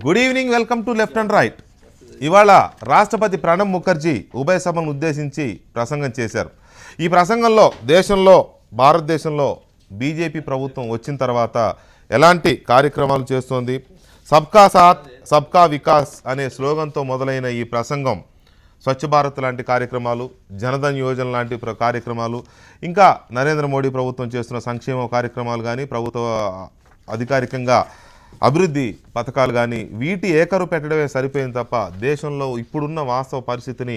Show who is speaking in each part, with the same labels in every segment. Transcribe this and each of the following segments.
Speaker 1: Good evening, welcome to left and right. ఇవాళ రాష్ట్రపతి ప్రణబ్ ముఖర్జీ ఉభయ సభను ఉద్దేశించి ప్రసంగం చేశారు. ఈ ప్రసంగంలో భారతదేశంలో బీజేపీ ప్రభుత్వం వచ్చిన తర్వాత ఎలాంటి కార్యక్రమాలు చేస్తోంది, సబ్కా సాత్ సబ్కా వికాస్ అనే స్లోగన్తో మొదలైన ఈ ప్రసంగం స్వచ్ఛ భారత్ లాంటి కార్యక్రమాలు, జనధన్ యోజన లాంటి కార్యక్రమాలు, ఇంకా నరేంద్ర మోడీ ప్రభుత్వం చేస్తున్న సంక్షేమ కార్యక్రమాలు కానీ, ప్రభుత్వ అధికారికంగా అభివృద్ధి పథకాలు కానీ వీటి ఏకరు పెట్టడమే సరిపోయింది తప్ప దేశంలో ఇప్పుడున్న వాస్తవ పరిస్థితిని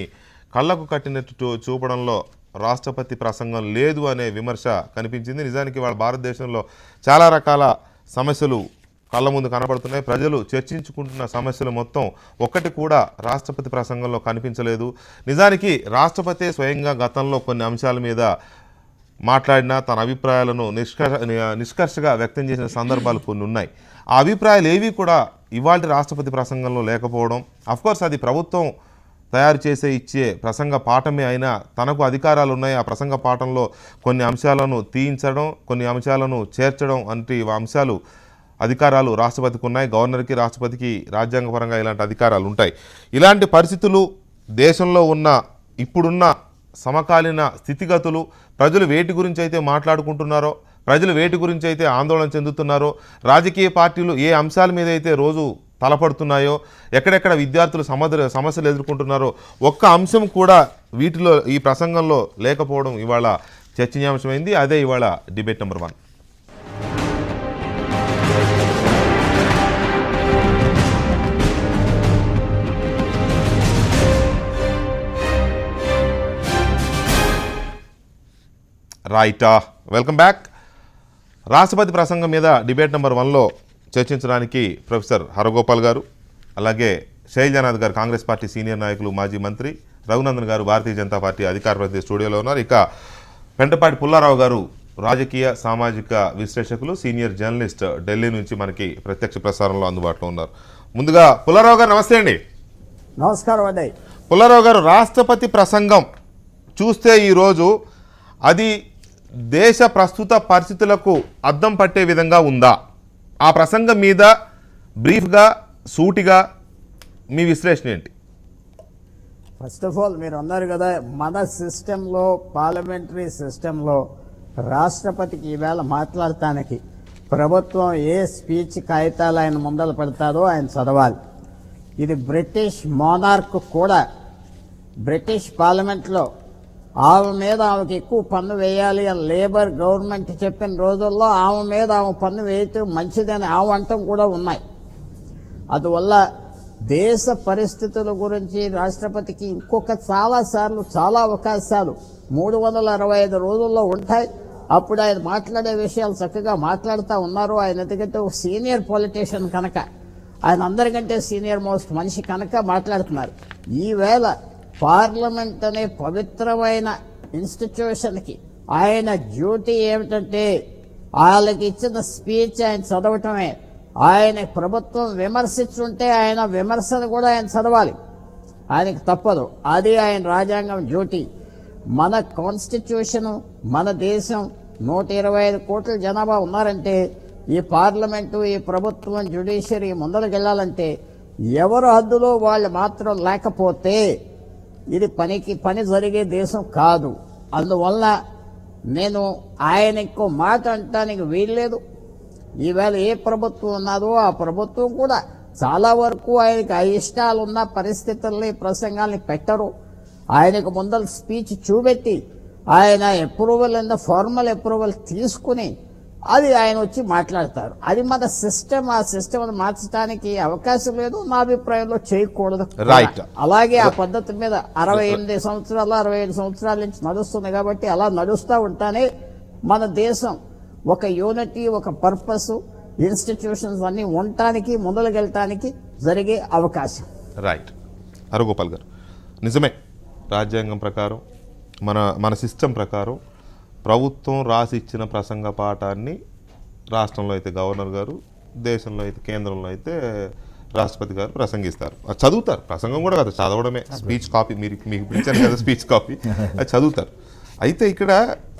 Speaker 1: కళ్ళకు కట్టినట్టు చూపడంలో రాష్ట్రపతి ప్రసంగం లేదు అనే విమర్శ కనిపించింది. నిజానికి వాళ్ళ భారతదేశంలో చాలా రకాల సమస్యలు కళ్ళ ముందు కనబడుతున్నాయి. ప్రజలు చర్చించుకుంటున్న సమస్యలు మొత్తం ఒక్కటి కూడా రాష్ట్రపతి ప్రసంగంలో కనిపించలేదు. నిజానికి రాష్ట్రపతి స్వయంగా గతంలో కొన్ని అంశాల మీద మాట్లాడినా తన అభిప్రాయాలను నిష్కర్షగా వ్యక్తం చేసిన సందర్భాలు కొన్ని ఉన్నాయి. ఆ అభిప్రాయాలు ఏవి కూడా ఇవాళ రాష్ట్రపతి ప్రసంగంలో లేకపోవడం, అఫ్కోర్స్ అది ప్రభుత్వం తయారు చేసే ఇచ్చే ప్రసంగ పాఠమే అయినా తనకు అధికారాలు ఉన్నాయి. ఆ ప్రసంగ పాఠంలో కొన్ని అంశాలను తీయించడం, కొన్ని అంశాలను చేర్చడం వంటి అంశాలు అధికారాలు రాష్ట్రపతికి ఉన్నాయి. గవర్నర్కి, రాష్ట్రపతికి రాజ్యాంగపరంగా ఇలాంటి అధికారాలు ఉంటాయి. ఇలాంటి పరిస్థితులు దేశంలో ఉన్న ఇప్పుడున్న సమకాలీన స్థితిగతులు, ప్రజలు వేటి గురించి అయితే మాట్లాడుకుంటున్నారో, ప్రజలు వేటి గురించి అయితే ఆందోళన చెందుతున్నారో, రాజకీయ పార్టీలు ఏ అంశాల మీద అయితే రోజు తలపడుతున్నాయో, ఎక్కడెక్కడ విద్యార్థులు సమస్యలు ఎదుర్కొంటున్నారో ఒక్క అంశం కూడా వీటిలో ఈ ప్రసంగంలో లేకపోవడం ఇవాళ చర్చనీయాంశమైంది. అదే ఇవాళ debate number 1. Right, welcome back. రాష్ట్రపతి ప్రసంగం మీద డిబేట్ నెంబర్ 1లో చర్చించడానికి ప్రొఫెసర్ హరగోపాల్ గారు, అలాగే శైలజానాథ్ గారు కాంగ్రెస్ పార్టీ సీనియర్ నాయకులు, మాజీ మంత్రి, రఘునందన్ గారు భారతీయ జనతా పార్టీ అధికార ప్రతినిధి స్టూడియోలో ఉన్నారు. ఇక పెంటపాటి పుల్లారావు గారు రాజకీయ సామాజిక విశ్లేషకులు, సీనియర్ జర్నలిస్ట్, ఢిల్లీ నుంచి మనకి ప్రత్యక్ష ప్రసారంలో అందుబాటులో ఉన్నారు. ముందుగా పుల్లారావు గారు నమస్తే అండి.
Speaker 2: నమస్కారం అండి.
Speaker 1: పుల్లారావు గారు, రాష్ట్రపతి ప్రసంగం చూస్తే ఈరోజు అది దేశ ప్రస్తుత పరిస్థితులకు అద్దం పట్టే విధంగా ఉందా? ఆ ప్రసంగం మీద బ్రీఫ్గా, సూటిగా మీ విశ్లేషణ ఏంటి?
Speaker 2: ఫస్ట్ ఆఫ్ ఆల్ మీరు అన్నారు కదా, మన సిస్టంలో, పార్లమెంటరీ సిస్టంలో రాష్ట్రపతికి ఈవేళ మాట్లాడటానికి ప్రభుత్వం ఏ స్పీచ్ కాగితాలు ఆయన ముందర పెడతారో ఆయన చదవాలి. ఇది బ్రిటిష్ మోనార్క్ కూడా బ్రిటిష్ పార్లమెంట్లో ఆమెకి ఎక్కువ పన్ను వేయాలి అని లేబర్ గవర్నమెంట్ చెప్పిన రోజుల్లో ఆమె మీద పన్ను వేయటం మంచిదని అంటం కూడా ఉన్నాయి. అందువల్ల దేశ పరిస్థితుల గురించి రాష్ట్రపతికి ఇంకొక చాలా అవకాశాలు 365 రోజుల్లో ఉంటాయి. అప్పుడు ఆయన మాట్లాడే విషయాలు చక్కగా మాట్లాడుతూ ఉన్నారు. ఆయన ఎందుకంటే ఒక సీనియర్ పొలిటీషియన్ కనుక, ఆయన అందరికంటే సీనియర్ మోస్ట్ మనిషి కనుక మాట్లాడుతున్నారు. ఈవేళ పార్లమెంట్ అనే పవిత్రమైన ఇన్స్టిట్యూషన్కి ఆయన డ్యూటీ ఏమిటంటే వాళ్ళకి ఇచ్చిన స్పీచ్ ఆయన చదవటమే. ఆయన ప్రభుత్వం విమర్శించుంటే ఆయన విమర్శను కూడా ఆయన చదవాలి, ఆయనకి తప్పదు. అది ఆయన రాజ్యాంగం డ్యూటీ. మన కాన్స్టిట్యూషను, మన దేశం 125 కోట్ల జనాభా ఉన్నారంటే ఈ పార్లమెంటు, ఈ ప్రభుత్వం, జ్యుడిషియరీ ముందరకెళ్ళాలంటే ఎవరు హద్దులో వాళ్ళు మాత్రం లేకపోతే ఇది పని జరిగే దేశం కాదు. అందువల్ల నేను ఆయన ఇంకో మాట అంటానికి వీల్లేదు. ఈవేళ ఏ ప్రభుత్వం ఉన్నదో ఆ ప్రభుత్వం కూడా చాలా వరకు ఆయనకి ఇష్టాలున్న పరిస్థితుల్ని, ప్రసంగాల్ని పెట్టరు. ఆయనకు ముందర స్పీచ్ చూపెట్టి ఆయన అప్రూవల్ ఫార్మల్ అప్రూవల్ తీసుకుని అది ఆయన వచ్చి మాట్లాడతారు. అది మన సిస్టమ్. ఆ సిస్టమ్ మార్చడానికి అవకాశం లేదు, నా అభిప్రాయంలో చేయకూడదు. అలాగే ఆ పద్ధతి మీద 68 సంవత్సరాల నుంచి నడుస్తుంది కాబట్టి అలా నడుస్తూ ఉంటానే మన దేశం ఒక యూనిటీ, ఒక పర్పస్, ఇన్స్టిట్యూషన్స్ అన్ని ఉండటానికి, ముందరకెళ్ళటానికి జరిగే అవకాశం.
Speaker 1: రైట్. హరగోపాల్ గారు, నిజమే, రాజ్యాంగం ప్రకారం, మన సిస్టమ్ ప్రకారం ప్రభుత్వం రాసి ఇచ్చిన ప్రసంగ పాఠాన్ని రాష్ట్రంలో అయితే గవర్నర్ గారు, దేశంలో అయితే కేంద్రంలో అయితే రాష్ట్రపతి గారు ప్రసంగిస్తారు. అది చదువుతారు. ప్రసంగం కూడా కదా, చదవడమే. స్పీచ్ కాపీ మీకు పిలిచాను కదా, స్పీచ్ కాపీ అది చదువుతారు. అయితే ఇక్కడ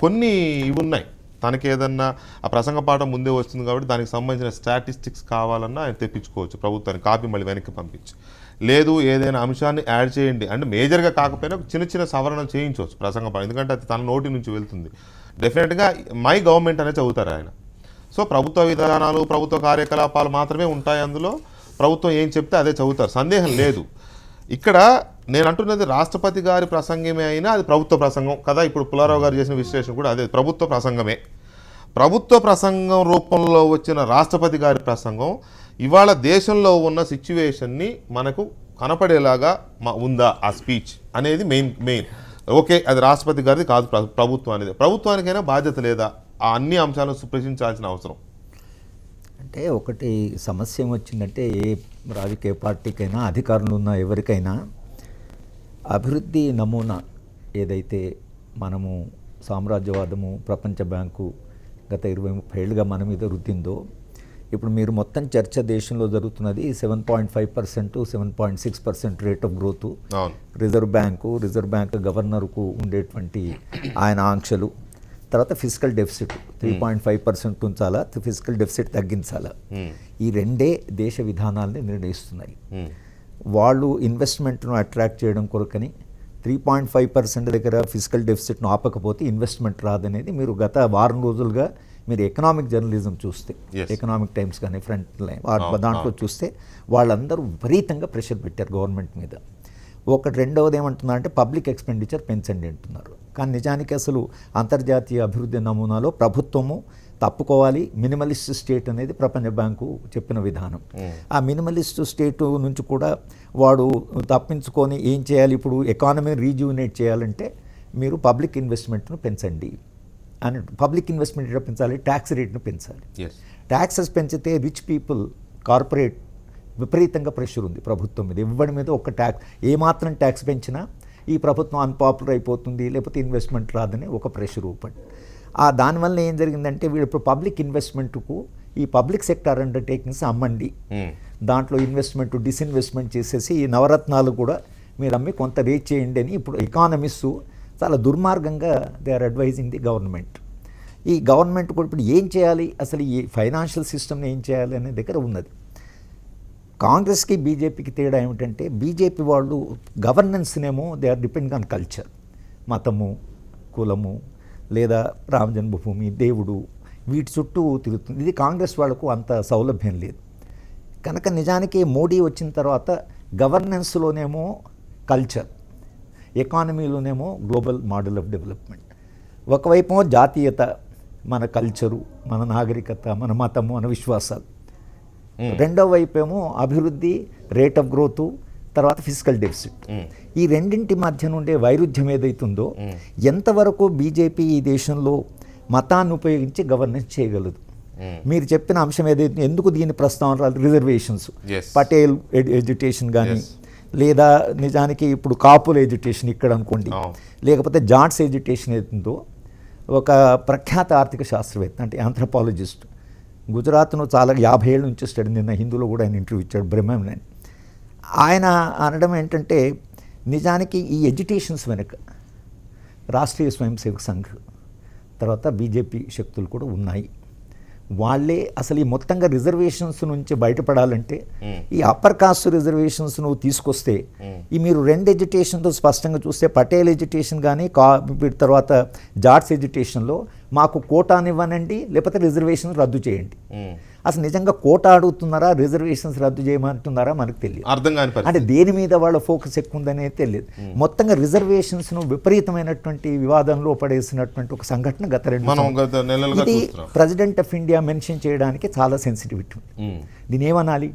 Speaker 1: కొన్ని ఇవి ఉన్నాయి. తనకి ఏదన్నా ఆ ప్రసంగ పాఠం ముందే వస్తుంది కాబట్టి దానికి సంబంధించిన స్టాటిస్టిక్స్ కావాలన్నా ఆయన తెప్పించుకోవచ్చు ప్రభుత్వానికి కాపీ మళ్ళీ వెనక్కి పంపించి. లేదు ఏదైనా అంశాన్ని యాడ్ చేయండి అంటే మేజర్గా కాకపోయినా చిన్న చిన్న సవరణలు చేయించవచ్చు ప్రసంగ పాఠం, ఎందుకంటే అది తన నోటి నుంచి వెళ్తుంది. డెఫినెట్గా మై గవర్నమెంట్ అనేది చదువుతారు ఆయన. సో ప్రభుత్వ విధానాలు ప్రభుత్వ కార్యకలాపాలు మాత్రమే ఉంటాయి అందులో, ప్రభుత్వం ఏం చెప్తే అదే చదువుతారు, సందేహం లేదు. ఇక్కడ నేను అంటున్నది రాష్ట్రపతి గారి ప్రసంగమే అయినా అది ప్రభుత్వ ప్రసంగం కదా. ఇప్పుడు పుల్లారావు గారు చేసిన విశ్లేషణ కూడా అదే ప్రభుత్వ ప్రసంగమే. ప్రభుత్వ ప్రసంగం రూపంలో వచ్చిన రాష్ట్రపతి గారి ప్రసంగం ఇవాళ దేశంలో ఉన్న సిచ్యువేషన్ని మనకు కనపడేలాగా ఉందా ఆ స్పీచ్ అనేది మెయిన్. ఓకే, అది రాష్ట్రపతి గారిది కాదు, ప్రభుత్వం అనేది. ప్రభుత్వానికైనా బాధ్యత లేదా ఆ అన్ని అంశాలను ప్రశ్నించాల్సిన అవసరం?
Speaker 3: అంటే ఒకటి సమస్య ఏమొచ్చిందంటే ఏ రాజకీయ పార్టీకైనా అధికారంలో ఉన్న ఎవరికైనా అభివృద్ధి నమూనా ఏదైతే మనము సామ్రాజ్యవాదము ప్రపంచ బ్యాంకు గత 20-30 ఏళ్ళుగా మన మీద రుద్దిందో, ఇప్పుడు మీరు మొత్తం చర్చ దేశంలో జరుగుతున్నది 7.5% 7.6% rate of growth. Reserve bank గవర్నర్కు ఉండేటువంటి ఆయన ఆంక్షలు, తర్వాత ఫిజికల్ డెఫిసిట్ 3.5% ఉంచాలా, ఫిజికల్ డెఫిసిట్ తగ్గించాలా, ఈ రెండే దేశ విధానాలని నిర్ణయిస్తున్నాయి. వాళ్ళు ఇన్వెస్ట్మెంట్ను అట్రాక్ట్ చేయడం కొరకని 3.5% దగ్గర ఫిజికల్ డెఫిసిట్ను ఆపకపోతే ఇన్వెస్ట్మెంట్ రాదనేది మీరు గత వారం రోజులుగా మీరు ఎకనామిక్ జర్నలిజం చూస్తే, ఎకనామిక్ టైమ్స్ కానీ ఫ్రంట్ లైన్ దాంట్లో చూస్తే వాళ్ళందరూ విపరీతంగా ప్రెషర్ పెట్టారు గవర్నమెంట్ మీద. రెండవది ఏమంటున్నారు అంటే పబ్లిక్ ఎక్స్పెండిచర్ పెంచండి అంటున్నారు. కానీ నిజానికి అసలు అంతర్జాతీయ అభివృద్ధి నమూనాలో ప్రభుత్వము తప్పుకోవాలి, మినిమలిస్ట్ స్టేట్ అనేది ప్రపంచ బ్యాంకు చెప్పిన విధానం. ఆ మినిమలిస్ట్ స్టేట్ నుంచి కూడా వాడు తప్పించుకొని ఏం చేయాలి, ఇప్పుడు ఎకానమీని రీజ్యూనేట్ చేయాలంటే మీరు పబ్లిక్ ఇన్వెస్ట్మెంట్ను పెంచండి అని. పబ్లిక్ ఇన్వెస్ట్మెంట్ పెంచాలి, ట్యాక్స్ రేట్ను పెంచాలి. ట్యాక్సెస్ పెంచితే రిచ్ పీపుల్, కార్పొరేట్ విపరీతంగా ప్రెషర్ ఉంది ప్రభుత్వం మీద. ఇవ్వడి మీద ఒక ట్యాక్స్, ఏమాత్రం ట్యాక్స్ పెంచినా ఈ ప్రభుత్వం అన్పాపులర్ అయిపోతుంది, లేకపోతే ఇన్వెస్ట్మెంట్ రాదని ఒక ప్రెషర్ ఊపండి. దానివల్ల ఏం జరిగిందంటే వీళ్ళు ఇప్పుడు పబ్లిక్ ఇన్వెస్ట్మెంట్కు ఈ పబ్లిక్ సెక్టార్ అండర్టేకింగ్స్ అమ్మండి, దాంట్లో ఇన్వెస్ట్మెంట్ డిస్ఇన్వెస్ట్మెంట్ చేసేసి ఈ నవరత్నాలు కూడా మీరు అమ్మి కొంత రేట్ చేయండి అని ఇప్పుడు ఎకానమిస్టు చాలా దుర్మార్గంగా they are advising the government. ఈ గవర్నమెంట్ కూడా ఇప్పుడు ఏం చేయాలి, అసలు ఈ ఫైనాన్షియల్ సిస్టమ్ని ఏం చేయాలి అనే దగ్గర ఉన్నది. కాంగ్రెస్కి బీజేపీకి తేడా ఏమిటంటే బీజేపీ వాళ్ళు గవర్నెన్స్నేమో they are depending on culture, మతము, కులము, లేదా రామ జన్మభూమి, దేవుడు, వీటి చుట్టూ తిరుగుతుంది. ఇది కాంగ్రెస్ వాళ్ళకు అంత సౌలభ్యం లేదు కనుక నిజానికి మోడీ వచ్చిన తర్వాత గవర్నెన్స్లోనేమో కల్చర్, ఎకానమీలోనేమో గ్లోబల్ మోడల్ ఆఫ్ డెవలప్మెంట్. ఒకవైపు జాతీయత, మన కల్చరు, మన నాగరికత, మన మతము, మన విశ్వాసాలు. రెండో వైపు ఏమో అభివృద్ధి, రేట్ ఆఫ్ గ్రోత్, తర్వాత ఫిజికల్ డెఫిసిట్. ఈ రెండింటి మధ్య నుండే వైరుధ్యం ఏదైతుందో ఎంతవరకు బీజేపీ ఈ దేశంలో మతాన్ని ఉపయోగించి గవర్నెన్స్ చేయగలదు. మీరు చెప్పిన అంశం ఏదైతే, ఎందుకు దీని ప్రస్తావన రాదు, రిజర్వేషన్స్, పటేల్ ఎడ్యుకేషన్ కానీ, లేదా నిజానికి ఇప్పుడు కాపుల ఎడ్యుకేషన్ ఇక్కడ అనుకోండి, లేకపోతే జాట్స్ ఎడ్యుకేషన్ ఏదో. ఒక ప్రఖ్యాత ఆర్థిక శాస్త్రవేత్త అంటే ఆంథ్రపాలజిస్ట్, గుజరాత్ను చాలా 50 ఏళ్ళ నుంచి స్టడీ, నిన్న హిందూలో కూడా ఆయన ఇంటర్వ్యూ ఇచ్చాడు, బ్రహ్మన్. ఆయన అనడం ఏంటంటే నిజానికి ఈ ఎడ్యుకేషన్స్ వెనుక రాష్ట్రీయ స్వయం సేవక్ సంఘ్ తర్వాత బీజేపీ శక్తులు కూడా ఉన్నాయి. వాళ్ళే అసలు ఈ మొత్తంగా రిజర్వేషన్స్ నుంచి బయటపడాలంటే ఈ అప్పర్ కాస్ట్ రిజర్వేషన్స్ నువ్వు తీసుకొస్తే, ఈ మీరు రెండు ఎడ్యుకేషన్తో స్పష్టంగా చూస్తే పటేల్ ఎడ్యుకేషన్ కానీ తర్వాత జాట్స్ ఎడ్యుకేషన్లో మాకు కోటానివ్వనండి, లేకపోతే రిజర్వేషన్స్ రద్దు చేయండి. అసలు నిజంగా కోటా అడుగుతున్నారా, రిజర్వేషన్స్ రద్దు చేయమంటున్నారా మనకు తెలియదు.
Speaker 1: అర్థం కాని
Speaker 3: అంటే దేని మీద వాళ్ళ ఫోకస్ ఎక్కువ ఉందనేది తెలియదు. మొత్తంగా రిజర్వేషన్స్ను విపరీతమైనటువంటి వివాదంలో పడేసినటువంటి ఒక సంఘటన గత 2 నెలలుగా ఇది ప్రెసిడెంట్ ఆఫ్ ఇండియా మెన్షన్ చేయడానికి చాలా సెన్సిటివిటీ ఉంది. దీని ఏమనాలి,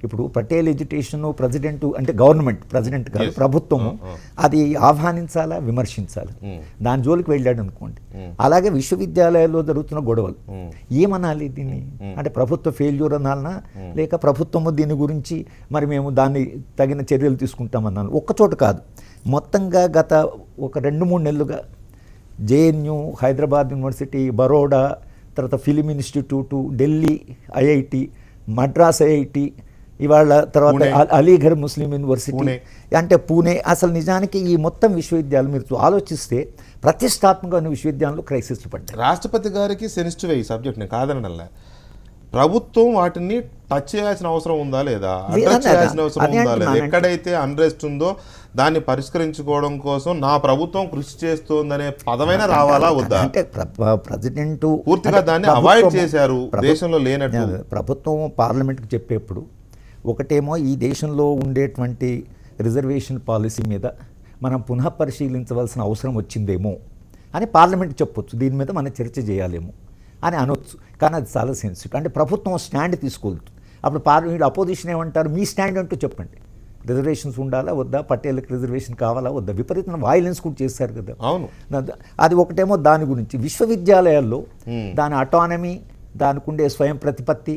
Speaker 3: ఇప్పుడు పటేల్ ఎడ్యుకేషన్ ప్రెసిడెంట్ అంటే గవర్నమెంట్, ప్రెసిడెంట్ కాదు ప్రభుత్వము, అది ఆహ్వానించాలా విమర్శించాలి, దాని జోలికి వెళ్ళాడు అనుకోండి. అలాగే విశ్వవిద్యాలయాల్లో జరుగుతున్న గొడవలు ఏమనాలి దీన్ని, అంటే ప్రభుత్వ ఫెయిల్యూర్ అనాలనా, లేక ప్రభుత్వము దీని గురించి మరి మేము దాన్ని తగిన చర్యలు తీసుకుంటామన్నాను. ఒక్కచోట కాదు, మొత్తంగా గత ఒక 2-3 నెలలుగా జేఎన్యూ, హైదరాబాద్ యూనివర్సిటీ, బరోడా, తర్వాత film institute, Delhi IIT, Madras IIT, ఇవాళ తర్వాత అలీఘర్ ముస్లిం యూనివర్సిటీ, అంటే పూణే, అసలు నిజానికి ఈ మొత్తం విశ్వవిద్యాలయం మీరు ఆలోచిస్తే ప్రతిష్టాత్మకమైన విశ్వవిద్యాలయంలో క్రైసిస్లు పడ్డాయి.
Speaker 1: రాష్ట్రపతి గారికి సెన్సిటివ్ ఈ సబ్జెక్ట్ నేను కాదనలే, ప్రభుత్వం వాటిని టచ్ చేయాల్సిన అవసరం ఉందా లేదా, అడ్రస్ చేయాల్సిన అవసరం ఉందా లేదా, ఎక్కడైతే అన్రెస్ట్ ఉందో దాన్ని పరిష్కరించుకోవడం కోసం నా ప్రభుత్వం కృషి చేస్తోందనే పదమైనా రావాలా వద్దా?
Speaker 3: అంటే ప్రెసిడెంట్
Speaker 1: పూర్తిగా దాన్ని అవాయిడ్ చేశారు దేశంలో లేనట్టు.
Speaker 3: ప్రభుత్వం పార్లమెంట్కి చెప్పేప్పుడు ఒకటేమో ఈ దేశంలో ఉండేటువంటి రిజర్వేషన్ పాలసీ మీద మనం పునః పరిశీలించవలసిన అవసరం వచ్చిందేమో అని పార్లమెంట్ చెప్పొచ్చు, దీని మీద మనం చర్చ చేయాలేమో అని అనొచ్చు. కానీ అది చాలా సెన్సిటివ్. అంటే ప్రభుత్వం స్టాండ్ తీసుకోలేదు. అప్పుడు పార్లమెంట్ అపోజిషన్ ఏమంటారు, మీ స్టాండ్ అంటూ చెప్పండి, రిజర్వేషన్స్ ఉండాలా వద్దా, పట్టేళ్ళకి రిజర్వేషన్ కావాలా వద్దా, విపరీతమైన వైలెన్స్ కూడా చేశారు కదా.
Speaker 1: అవును,
Speaker 3: అది ఒకటేమో దాని గురించి. విశ్వవిద్యాలయాల్లో దాని అటానమీ, దానికి ఉండే స్వయం ప్రతిపత్తి,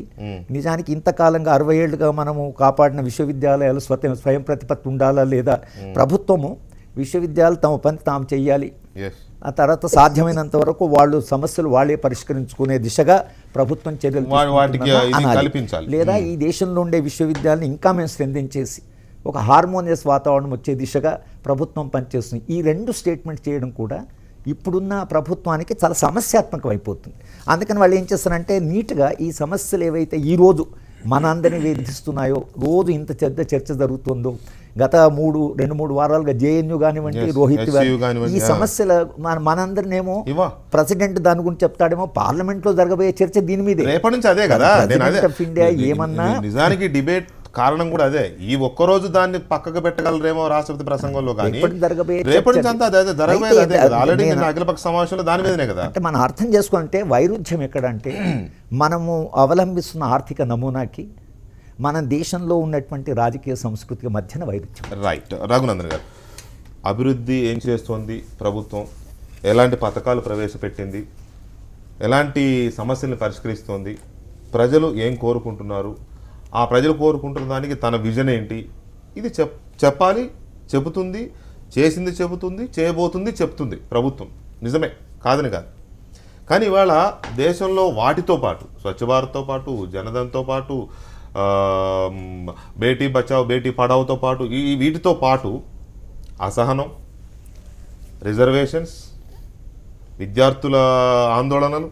Speaker 3: నిజానికి ఇంతకాలంగా 60 ఏళ్ళుగా మనము కాపాడిన విశ్వవిద్యాలయాలు స్వయం ప్రతిపత్తి ఉండాలా లేదా, ప్రభుత్వము విశ్వవిద్యాలయాలు తమ పని తాము చెయ్యాలి, ఆ తర్వాత సాధ్యమైనంత వరకు వాళ్ళు సమస్యలు వాళ్ళే పరిష్కరించుకునే దిశగా ప్రభుత్వం చర్యలు
Speaker 1: కల్పించాలి,
Speaker 3: లేదా ఈ దేశంలో ఉండే విశ్వవిద్యాలయాన్ని ఇంకా మేము స్ట్రెంథెన్ చేసి ఒక హార్మోనియస్ వాతావరణం వచ్చే దిశగా ప్రభుత్వం పనిచేస్తుంది. ఈ 2 స్టేట్మెంట్ చేయడం కూడా ఇప్పుడున్న ప్రభుత్వానికి చాలా సమస్యాత్మకం అయిపోతుంది. అందుకని వాళ్ళు ఏం చేస్తారంటే నీట్గా ఈ సమస్యలు ఏవైతే ఈరోజు మనందరినీ వేధిస్తున్నాయో, రోజు ఇంత పెద్ద చర్చ జరుగుతుందో, గత 2-3 వారాలుగా జేఎన్యూ కానివ్వండి, రోహిత్ ఈ సమస్యల మనందరినేమో ప్రెసిడెంట్ దాని గురించి చెప్తాడేమో, పార్లమెంట్లో జరగబోయే చర్చ దీని మీద
Speaker 1: రేపటి నుంచి అదే కదా.
Speaker 3: ఇండియా ఏమన్నా
Speaker 1: నిజానికి డిబేట్ కారణం కూడా అదే. ఈ ఒక్కరోజు దాన్ని పక్కకు పెట్టగలరేమో రాష్ట్రపతి ప్రసంగంలో, కానీ రేపటి నుంచి అంతా అదే జరగబోయేది అదే కదా. ఆల్రెడీ అఖిలపక్ష సమావేశంలో దాని మీదనే కదా.
Speaker 3: అంటే మనం అర్థం చేసుకుంటే వైరుధ్యం ఎక్కడంటే మనము అవలంబిస్తున్న ఆర్థిక నమూనాకి మన దేశంలో ఉన్నటువంటి రాజకీయ సంస్కృతికి మధ్యన వైరుధ్యం.
Speaker 1: రైట్. రఘునందన్ గారు, అభివృద్ధి ఏం చేస్తోంది ప్రభుత్వం, ఎలాంటి పథకాలు ప్రవేశపెట్టింది, ఎలాంటి సమస్యల్ని పరిష్కరిస్తోంది, ప్రజలు ఏం కోరుకుంటున్నారు, ఆ ప్రజలు కోరుకుంటున్న దానికి తన విజన్ ఏంటి, ఇది చెప్పాలి, చెబుతుంది, చేసింది చెబుతుంది, చేయబోతుంది చెప్తుంది ప్రభుత్వం. నిజమే, కాదని కాదు. కానీ ఇవాళ దేశంలో వాటితో పాటు, స్వచ్ఛ భారత్తో పాటు, జనధన్తో పాటు, బేటీ బచావ్ బేటీ పడావ్తో పాటు, వీటితో పాటు అసహనం, రిజర్వేషన్స్, విద్యార్థుల ఆందోళనలు,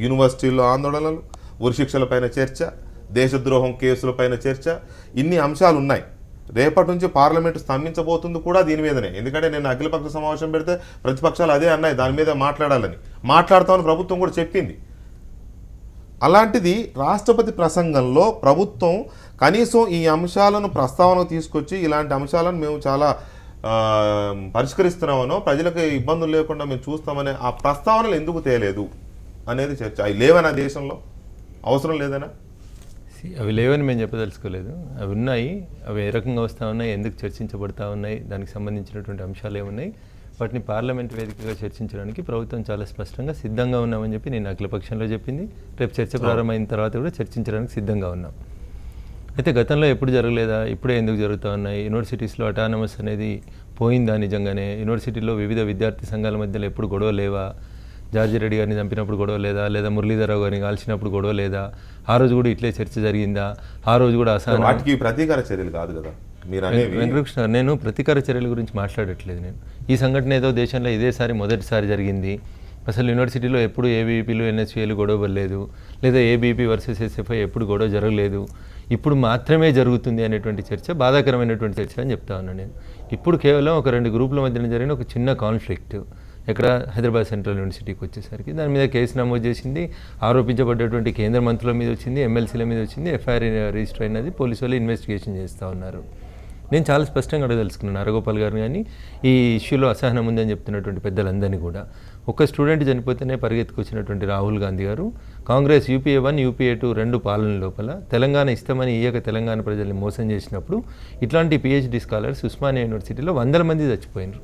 Speaker 1: యూనివర్సిటీల్లో ఆందోళనలు, ఉరిశిక్షలపైన చర్చ, దేశద్రోహం కేసులపైన చర్చ, ఇన్ని అంశాలు ఉన్నాయి. రేపటి నుంచి పార్లమెంటు స్తంభించబోతుంది కూడా దీని మీదనే. ఎందుకంటే నేను అఖిలపక్ష సమావేశం పెడితే ప్రతిపక్షాలు అదే అన్నాయి, దాని మీద మాట్లాడతామని ప్రభుత్వం కూడా చెప్పింది. అలాంటిది రాష్ట్రపతి ప్రసంగంలో ప్రభుత్వం కనీసం ఈ అంశాలను ప్రస్తావనకు తీసుకొచ్చి ఇలాంటి అంశాలను మేము చాలా పరిష్కరిస్తున్నామనో, ప్రజలకు ఇబ్బందులు లేకుండా మేము చూస్తామనే ఆ ప్రస్తావనలు ఎందుకు తేలేదు అనేది చర్చ. అవి లేవనా దేశంలో, అవసరం లేదనా?
Speaker 4: అవి లేవని మేము చెప్పదలుచుకోలేదు. అవి ఉన్నాయి. అవి ఏ రకంగా వస్తూ ఉన్నాయి, ఎందుకు చర్చించబడతా ఉన్నాయి, దానికి సంబంధించినటువంటి అంశాలు ఏమున్నాయి, వాటిని పార్లమెంట్ వేదికగా చర్చించడానికి ప్రభుత్వం చాలా స్పష్టంగా సిద్ధంగా ఉన్నామని చెప్పి నేను అఖిలపక్షంలో చెప్పింది. రేపు చర్చ ప్రారంభమైన తర్వాత కూడా చర్చించడానికి సిద్ధంగా ఉన్నాం. అయితే గతంలో ఎప్పుడు జరగలేదా, ఇప్పుడే ఎందుకు జరుగుతూ ఉన్నాయి? యూనివర్సిటీస్లో అటానమస్ అనేది పోయిందా నిజంగానే? యూనివర్సిటీలో వివిధ విద్యార్థి సంఘాల మధ్యలో ఎప్పుడు గొడవ లేవా? జార్జి రెడ్డి గారిని చంపినప్పుడు గొడవ లేదా? లేదా మురళీధరరావు గారిని కాల్చినప్పుడు గొడవ లేదా? ఆ రోజు కూడా ఇట్లే చర్చ జరిగిందా? ఆ రోజు కూడా అసలు
Speaker 1: వాటికి ప్రతీకార చర్యలు కాదు కదా
Speaker 4: వెంకటకృష్ణ. నేను ప్రతీకార చర్యల గురించి మాట్లాడట్లేదు. నేను ఈ సంఘటన ఏదో దేశంలో ఇదేసారి మొదటిసారి జరిగింది. అసలు యూనివర్సిటీలో ఎప్పుడు ఏబీపీలు ఎన్ఎస్యూఏలు గొడవ పడలేదు, లేదా ఏబీపీ వర్సెస్ ఎస్ఎఫ్ఐ ఎప్పుడు గొడవ జరగలేదు. ఇప్పుడు మాత్రమే జరుగుతుంది అనేటువంటి చర్చ బాధాకరమైనటువంటి చర్చ అని చెప్తా ఉన్నాను నేను. ఇప్పుడు కేవలం ఒక 2 గ్రూపుల మధ్యన జరిగిన ఒక చిన్న కాన్ఫ్లిక్ట్ ఇక్కడ హైదరాబాద్ సెంట్రల్ యూనివర్సిటీకి వచ్చేసరికి దాని మీద కేసు నమోదు చేసింది, ఆరోపించబడ్డటువంటి కేంద్ర మంత్రుల మీద వచ్చింది, ఎమ్మెల్సీల మీద వచ్చింది, ఎఫ్ఐఆర్ రిజిస్టర్ అయినది, పోలీసు వాళ్ళు ఇన్వెస్టిగేషన్ చేస్తూ ఉన్నారు. నేను చాలా స్పష్టంగా అడగదలుచుకున్నాను అరగోపాల్ గారిని కానీ, ఈ ఇష్యూలో అసహనం ఉందని చెప్తున్నటువంటి పెద్దలందరినీ కూడా. ఒక స్టూడెంట్ చనిపోతేనే పరిగెత్తుకొచ్చినటువంటి రాహుల్ గాంధీ గారు కాంగ్రెస్ యూపీఏ 1 యూపీఏ 2 2 పాలన లోపల తెలంగాణ ఇస్తామని ఇయ్యక తెలంగాణ ప్రజల్ని మోసం చేసినప్పుడు ఇట్లాంటి పిహెచ్డి స్కాలర్స్ ఉస్మానియా యూనివర్సిటీలో 100 మంది చచ్చిపోయినారు.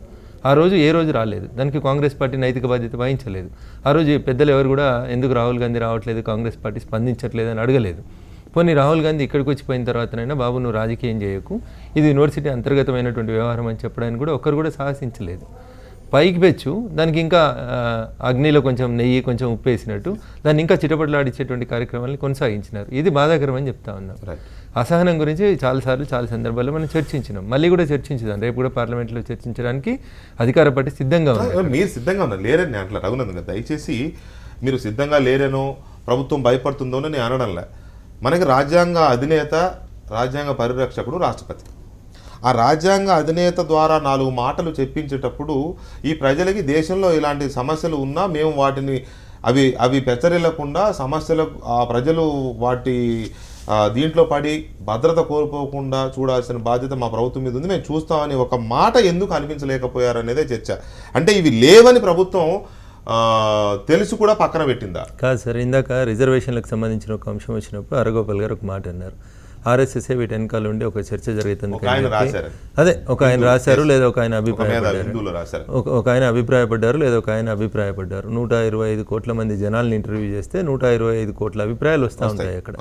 Speaker 4: ఆ రోజు ఏ రోజు రాలేదు, దానికి కాంగ్రెస్ పార్టీ నైతిక బాధ్యత వహించలేదు. ఆ రోజు పెద్దలు ఎవరు కూడా ఎందుకు రాహుల్ గాంధీ రావట్లేదు, కాంగ్రెస్ పార్టీ స్పందించట్లేదు అని అడగలేదు. పోనీ రాహుల్ గాంధీ ఇక్కడికి వచ్చిపోయిన తర్వాతనైనా బాబు నువ్వు రాజకీయం చేయకు, ఇది యూనివర్సిటీ అంతర్గతమైనటువంటి వ్యవహారం అని చెప్పడానికి కూడా ఒక్కరు కూడా సాహసించలేదు. పైకి పెచ్చు దానికి ఇంకా అగ్నిలో కొంచెం నెయ్యి కొంచెం ఉప్పేసినట్టు దాన్ని ఇంకా చిటపట్లాడించేటువంటి కార్యక్రమాలను కొనసాగించినారు. ఇది బాధాకరం అని చెప్తా ఉన్నాం. అసహనం గురించి చాలాసార్లు చాలా సందర్భాల్లో మనం చర్చించినాం, మళ్ళీ కూడా చర్చించుదాం, రేపు కూడా పార్లమెంట్లో చర్చించడానికి అధికార పార్టీ సిద్ధంగా ఉంది.
Speaker 1: మీరు సిద్ధంగా ఉన్నారు లేరని నేను అట్లా రఘునందన్ గారు, దయచేసి మీరు సిద్ధంగా లేరేనో ప్రభుత్వం భయపడుతుందో అని నేను అనడంలే. మనకి రాజ్యాంగ అధినేత, రాజ్యాంగ పరిరక్షకుడు రాష్ట్రపతి. ఆ రాజ్యాంగ అధినేత ద్వారా 4 మాటలు చెప్పించేటప్పుడు ఈ ప్రజలకి దేశంలో ఇలాంటి సమస్యలు ఉన్నా మేము వాటిని అవి పెచ్చరిల్లకుండా సమస్యలకు ఆ ప్రజలు వాటి దీంట్లో పడి భద్రత కోల్పోకుండా చూడాల్సిన బాధ్యత మా ప్రభుత్వం మీద ఉంది, మేము చూస్తామని ఒక మాట ఎందుకు అనిపించలేకపోయారనేదే చర్చ. అంటే ఇవి లేవని ప్రభుత్వం తెలుసు కూడా పక్కన పెట్టిందా?
Speaker 4: కాదు సార్, ఇందాక రిజర్వేషన్లకు సంబంధించిన ఒక అంశం వచ్చినప్పుడు అరగోపాల్ గారు ఒక మాట అన్నారు, ఆర్ఎస్ఎస్ఏ వీటి వెనకాల ఉండి ఒక చర్చ జరుగుతుంది. అదే ఒక ఆయన రాశారు లేదా ఒక ఆయన అభిప్రాయపడ్డారు, ఒక ఆయన అభిప్రాయపడ్డారు లేదా ఒక ఆయన అభిప్రాయపడ్డారు. 125 కోట్ల మంది జనాల్ని ఇంటర్వ్యూ చేస్తే 125 కోట్ల అభిప్రాయాలు వస్తూ ఉంటాయి అక్కడ.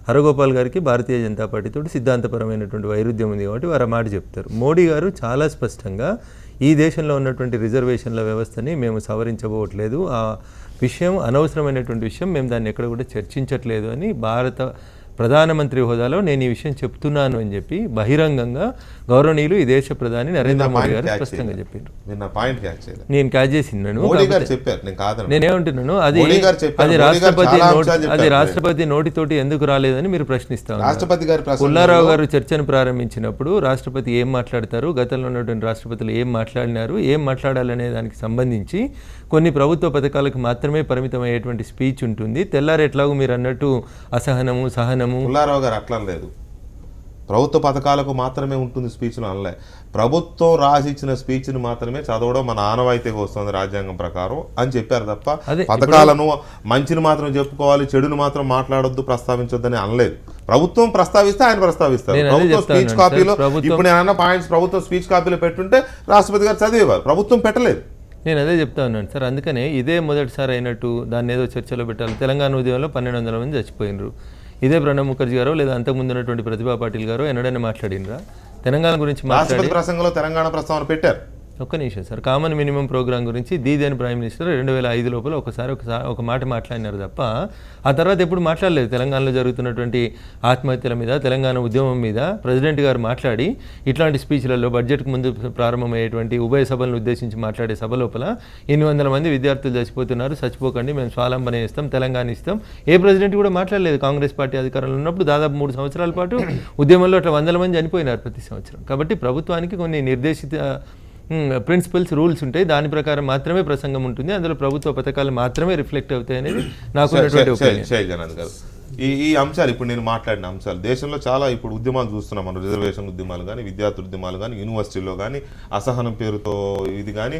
Speaker 4: హరగోపాల్ గారికి భారతీయ జనతా పార్టీతో సిద్ధాంతపరమైనటువంటి వైరుధ్యం ఉంది కాబట్టి వారు ఆ మాట చెప్తారు. మోడీ గారు చాలా స్పష్టంగా ఈ దేశంలో ఉన్నటువంటి రిజర్వేషన్ల వ్యవస్థని మేము సవరించబోవట్లేదు, ఆ విషయం అనవసరమైనటువంటి విషయం, మేము దాన్ని ఎక్కడ కూడా చర్చించట్లేదు అని భారత ప్రధానమంత్రి హోదాలో నేను ఈ విషయం చెప్తున్నాను అని చెప్పి బహిరంగంగా గౌరవనీయులు ఈ దేశ ప్రధాని నరేంద్ర మోడీ గారు స్పష్టంగా చెప్పారు. నేను క్యాచ్ చేసినాను. నేనేమంటున్నాను, అది రాష్ట్రపతి నోటితోటి ఎందుకు రాలేదని మీరు ప్రశ్నిస్తారు. పుల్లారావు గారు చర్చను ప్రారంభించినప్పుడు రాష్ట్రపతి ఏం మాట్లాడతారు, గతంలో ఉన్నటువంటి రాష్ట్రపతులు ఏం మాట్లాడినారు, ఏం మాట్లాడాలనే దానికి సంబంధించి కొన్ని ప్రభుత్వ పథకాలకు మాత్రమే పరిమితమయ్యేటువంటి స్పీచ్ ఉంటుంది. తెల్లారి ఎట్లాగో మీరు అన్నట్టు అసహనము సహనము.
Speaker 1: పుల్లారావు గారు అట్లా లేదు, ప్రభుత్వ పథకాలకు మాత్రమే ఉంటుంది స్పీచ్లు అనలే. ప్రభుత్వం రాసిచ్చిన స్పీచ్ని మాత్రమే చదవడం మన ఆనవాయితీగా వస్తుంది రాజ్యాంగం ప్రకారం అని చెప్పారు తప్ప పథకాలను మంచిని మాత్రం చెప్పుకోవాలి, చెడును మాత్రం మాట్లాడొద్దు, ప్రస్తావించొద్దని అనలేదు. ప్రభుత్వం ప్రస్తావిస్తే ఆయన ప్రస్తావిస్తారు. ప్రభుత్వం స్పీచ్ కాపీలో ఇప్పుడు నేను అన్న పాయింట్స్ ప్రభుత్వం స్పీచ్ కాపీలో పెట్టుంటే రాష్ట్రపతి గారు చదివేవారు, ప్రభుత్వం పెట్టలేదు.
Speaker 4: నేను అదే చెప్తా ఉన్నాను సార్. అందుకనే ఇదే మొదటిసారి అయినట్టు దాన్ని ఏదో చర్చలో పెట్టాలి. తెలంగాణ ఉద్యమంలో 1200 మంది చచ్చిపోయినరు. ఇదే ప్రణబ్ ముఖర్జీ గారో లేదా అంతకుముందు ఉన్నటువంటి ప్రతిభా పాటిల్ గారో ఎన్నడైనా మాట్లాడినరా తెలంగాణ గురించి?
Speaker 1: మాట్లాడి ప్రసంగంలో తెలంగాణ ప్రస్తావన పెట్టారు.
Speaker 4: ఒక్క నిమిషం సార్, కామన్ మినిమం ప్రోగ్రామ్ గురించి దీదేని ప్రైమ్ మినిస్టర్ 2005 లోపల ఒక మాట మాట్లాడినారు తప్ప ఆ తర్వాత ఎప్పుడు మాట్లాడలేదు. తెలంగాణలో జరుగుతున్నటువంటి ఆత్మహత్యల మీద, తెలంగాణ ఉద్యమం మీద ప్రెసిడెంట్ గారు మాట్లాడి ఇట్లాంటి స్పీచ్లలో బడ్జెట్కు ముందు ప్రారంభమయ్యేటువంటి ఉభయ సభలను ఉద్దేశించి మాట్లాడే సభ లోపల 800 మంది విద్యార్థులు చచ్చిపోతున్నారు, చచ్చిపోకండి, మేము స్వాలంబన ఇస్తాం, తెలంగాణ ఇస్తాం, ఏ ప్రెసిడెంట్ కూడా మాట్లాడలేదు. కాంగ్రెస్ పార్టీ అధికారంలో ఉన్నప్పుడు దాదాపు 3 సంవత్సరాల పాటు ఉద్యమంలో అట్లా 100 మంది చనిపోయినారు ప్రతి సంవత్సరం. కాబట్టి ప్రభుత్వానికి కొన్ని నిర్దేశిత ప్రిన్సిపల్స్, రూల్స్ ఉంటాయి, దాని ప్రకారం మాత్రమే ప్రసంగం ఉంటుంది, అందులో ప్రభుత్వ పథకాలు మాత్రమే రిఫ్లెక్ట్ అవుతాయి అనేది నాకు ఉన్నటువంటి ఒపీనియన్.
Speaker 1: ఈ అంశాలు ఇప్పుడు నేను మాట్లాడిన అంశాలు దేశంలో చాలా ఇప్పుడు ఉద్యమాలు చూస్తున్నాం మనం, రిజర్వేషన్ ఉద్యమాలు కానీ, విద్యార్థి ఉద్యమాలు కానీ, యూనివర్సిటీలో కానీ అసహనం పేరుతో ఇది కానీ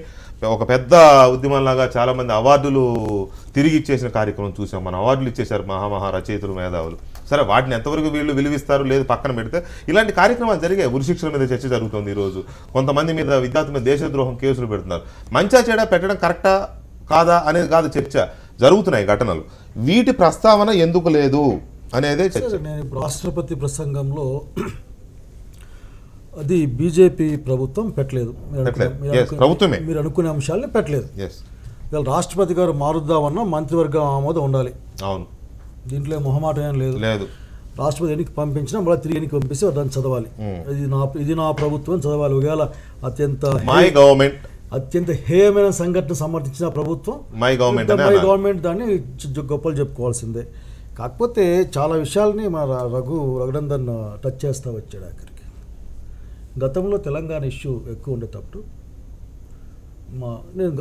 Speaker 1: ఒక పెద్ద ఉద్యమంలాగా చాలామంది అవార్డులు తిరిగి ఇచ్చేసిన కార్యక్రమం చూసాం మనం. అవార్డులు ఇచ్చేశారు మహామహా రచయితలు, మేధావులు. సరే, వాటిని ఎంతవరకు వీళ్ళు విలువిస్తారు లేదు పక్కన పెడితే ఇలాంటి కార్యక్రమాలు జరిగాయి. ఉరిశిక్షల మీద చర్చ జరుగుతుంది ఈరోజు. కొంతమంది మీద, విద్యార్థుల మీద దేశద్రోహం కేసులు పెడుతున్నారు. మంచా చెడా పెట్టడం కరెక్టా కాదా అనేది కాదు చర్చ, జరుగుతున్నాయి ఘటనలు. వీటి ప్రస్తావన ఎందుకు లేదు అనేదే చర్చ.
Speaker 5: నేను ఇప్పుడు రాష్ట్రపతి ప్రసంగంలో అది బీజేపీ ప్రభుత్వం పెట్టలేదు,
Speaker 1: ప్రభుత్వమే
Speaker 5: మీరు అనుకునే అంశాలని పెట్టలేదు. ఇవాళ రాష్ట్రపతి గారు మారుద్దామన్నా మంత్రివర్గం ఆమోదం ఉండాలి.
Speaker 1: అవును,
Speaker 5: దీంట్లో మొహమాటం ఏం లేదు. రాష్ట్రపతి ఎన్నిక పంపించినా మళ్ళీ తిరిగి ఎన్నిక పంపిస్తే దాన్ని చదవాలి. ఇది నా ప్రభుత్వం చదవాలి. ఒకవేళ అత్యంత హేయమైన సంఘటన సమర్థించిన ప్రభుత్వం మై గవర్నమెంట్ దాన్ని గొప్పలు చెప్పుకోవాల్సిందే. కాకపోతే చాలా విషయాలని మన రఘునందన్ టచ్ చేస్తూ వచ్చాడు ఆఖరికి. గతంలో తెలంగాణ ఇష్యూ ఎక్కువ ఉండేటప్పుడు నేను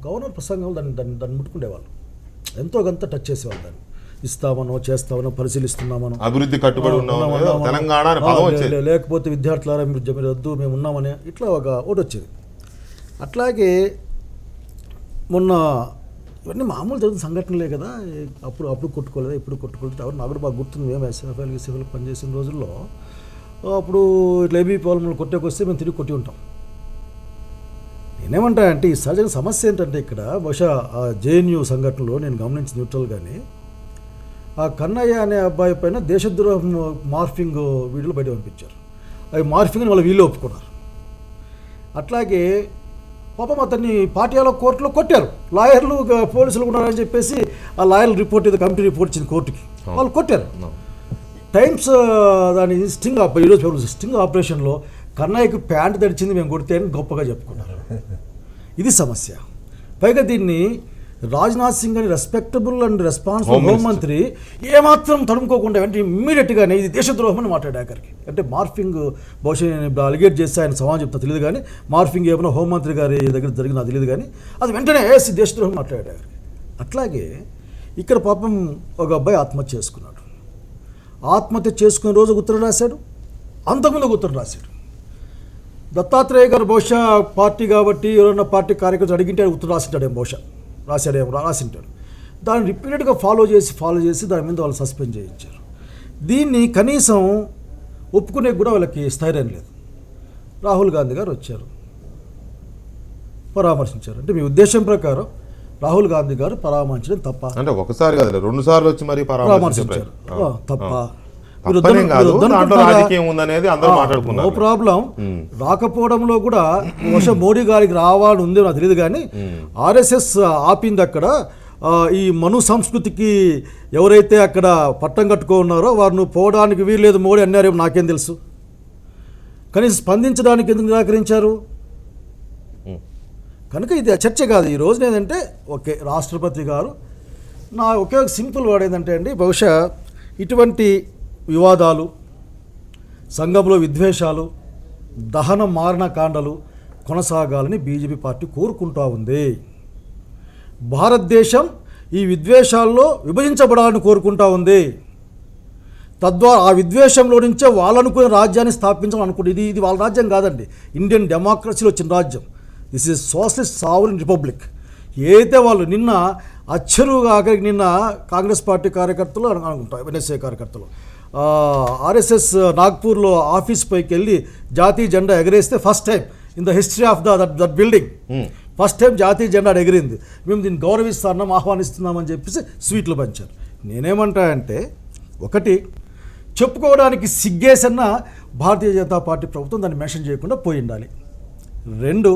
Speaker 5: గవర్నర్ ప్రసంగంలో దాన్ని ముట్టుకునేవాళ్ళు, ఎంతో కొంత టచ్ చేసేవాళ్ళు. దాన్ని ఇస్తామనో చేస్తామనో పరిశీలిస్తున్నామనో
Speaker 1: అభివృద్ధి కట్టుబడి
Speaker 5: లేకపోతే విద్యార్థులారా మీరు వద్దు మేము ఉన్నామని ఇట్లా ఒకటి వచ్చేది. అట్లాగే మొన్న ఇవన్నీ మామూలు జరుగుతున్న సంఘటనలే కదా. అప్పుడు కొట్టుకోలేదు, ఇప్పుడు కొట్టుకోలేదు. ఎవరు నాకు బాగా గుర్తుంది, మేము సివిల్ పనిచేసిన రోజుల్లో అప్పుడు ఇట్లా ఏబీ పొలంలో కొట్టేకొస్తే మేము తిరిగి కొట్టి ఉంటాం. నేనేమంటా అంటే ఈ సహజ సమస్య ఏంటంటే ఇక్కడ బహుశా ఆ జేఎన్యూ సంఘటనలో నేను గమనించి న్యూట్రల్గానే ఆ కన్నయ్య అనే అబ్బాయి పైన దేశద్రోహం మార్ఫింగ్ వీడియోలు బయట పంపించారు. అవి మార్ఫింగ్ అని వాళ్ళు వీళ్ళు ఒప్పుకున్నారు. అట్లాగే పాపం అతన్ని పాటియాలా కోర్టులో కొట్టారు. లాయర్లు పోలీసులు ఉన్నారని చెప్పేసి ఆ లాయర్ రిపోర్ట్ ఏదో కమిటీ రిపోర్ట్ ఇచ్చింది కోర్టుకి, వాళ్ళు కొట్టారు. టైమ్స్ దాని ఈరోజు స్టింగ్ ఆపరేషన్లో కన్నయ్యకి ప్యాంట్ తడిచింది మేము కొడితే అని గొప్పగా చెప్పుకున్నారు. ఇది సమస్య. పైగా దీన్ని రాజ్నాథ్ సింగ్ అని రెస్పెక్టబుల్ అండ్ రెస్పాన్సిబుల్ హోంమంత్రి ఏమాత్రం తడుముకోకుండా వెంటనే ఇమ్మీడియట్గానే ఇది దేశద్రోహం అని మాట్లాడారు అక్కడికి. అంటే మార్ఫింగ్ బహుశా నేను అలిగేట్ చేస్తే ఆయన సమాజం చెప్తా తెలియదు, కానీ మార్ఫింగ్ ఏమైనా హోంమంత్రి గారి దగ్గర జరిగిన తెలియదు, కానీ అది వెంటనే దేశద్రోహం మాట్లాడారు. అట్లాగే ఇక్కడ పాపం ఒక అబ్బాయి ఆత్మహత్య చేసుకున్నాడు. ఆత్మహత్య చేసుకునే రోజు ఉత్తరం రాశాడు, అంతకుముందు ఉత్తరం రాశాడు. దత్తాత్రేయ గారు బహుశా పార్టీ కాబట్టి ఎవరైనా పార్టీ కార్యకర్తలు అడిగింటే ఉత్తరం రాసింటాడేమో, బహుశా రాసింటాడు. దాన్ని రిపీటెడ్గా ఫాలో చేసి దాని మీద వాళ్ళు సస్పెండ్ చేయించారు. దీన్ని కనీసం ఒప్పుకునే కూడా వాళ్ళకి స్థైర్యం లేదు. రాహుల్ గాంధీ గారు వచ్చారు, పరామర్శించారు. అంటే మీ ఉద్దేశం ప్రకారం రాహుల్ గాంధీ గారు పరామర్శించడం తప్ప?
Speaker 1: అంటే ఒకసారి కదా 2 సార్లు వచ్చి మరి
Speaker 5: పరామర్శించారు తప్ప? No problem. రాకపోవడంలో కూడా బహుశా మోడీ గారికి రావాలని ఉంది నాకు తెలియదు, కానీ ఆర్ఎస్ఎస్ ఆపింది అక్కడ. ఈ మను సంస్కృతికి ఎవరైతే అక్కడ పట్టం కట్టుకో ఉన్నారో వారిని పోవడానికి వీల్లేదు మోడీ అన్నారేమో నాకేం తెలుసు. కనీసం స్పందించడానికి ఎందుకు నిరాకరించారు? కనుక ఇది చర్చ కాదు ఈ రోజున. ఏంటంటే ఓకే, రాష్ట్రపతి గారు నా ఒకే ఒక సింపుల్ వర్డ్ ఏంటంటే అండి, బహుశా ఇటువంటి వివాదాలు, సంఘంలో విద్వేషాలు, దహన మారణకాండలు కొనసాగాలని బీజేపీ పార్టీ కోరుకుంటూ ఉంది. భారతదేశం ఈ విద్వేషాల్లో విభజించబడాలని కోరుకుంటూ ఉంది. తద్వారా ఆ విద్వేషంలో నుంచే వాళ్ళనుకునే రాజ్యాన్ని స్థాపించాలని అనుకుంటుంది. ఇది వాళ్ళ రాజ్యం కాదండి, ఇండియన్ డెమోక్రసీలో వచ్చిన రాజ్యం. This is socialist sovereign republic. ఏదైతే వాళ్ళు నిన్న అచ్చరుగా ఆఖరికి నిన్న కాంగ్రెస్ పార్టీ కార్యకర్తలు అనుకుంటారు, ఎన్ఎస్ఏ కార్యకర్తలు ఆర్ఎస్ఎస్ నాగ్పూర్లో ఆఫీస్ పైకి వెళ్ళి జాతీయ జెండా ఎగరేస్తే first time in the history of that building first time జాతీయ జెండా ఎగిరింది. మేము దీన్ని గౌరవిస్తున్నాం, ఆహ్వానిస్తున్నామని చెప్పేసి స్వీట్లు పంచారు. నేనేమంటా అంటే, ఒకటి చెప్పుకోవడానికి సిగ్గేసన్నా భారతీయ జనతా పార్టీ ప్రభుత్వం దాన్ని మెన్షన్ చేయకుండా పోయి ఉండాలి. 2,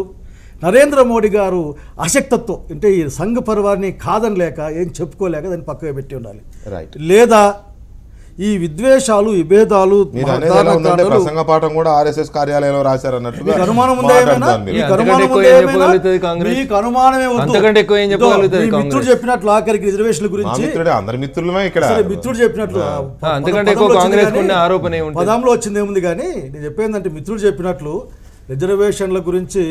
Speaker 5: నరేంద్ర మోడీ గారు అశక్తత్వం అంటే ఈ సంఘ పరివారిని కాదనలేక ఏం చెప్పుకోలేక దాన్ని పక్కగా పెట్టి ఉండాలి. లేదా ఈ విద్వేషాలు, విభేదాలు,
Speaker 1: ప్రసంగ పాఠం కూడా ఆర్ఎస్ఎస్ కార్యాలయంలో రాశారన్నట్టు
Speaker 5: మీకు అనుమానం ఉందా? మిత్రుడు చెప్పినట్లు ఆఖరికి రిజర్వేషన్ల గురించి
Speaker 1: అందరి మిత్రులమే ఇక్కడ
Speaker 5: మిత్రుడు చెప్పినట్లు పదంలో వచ్చింది ఏముంది, కానీ నేను చెప్పేందంటే మిత్రుడు చెప్పినట్లు రిజర్వేషన్ల గురించి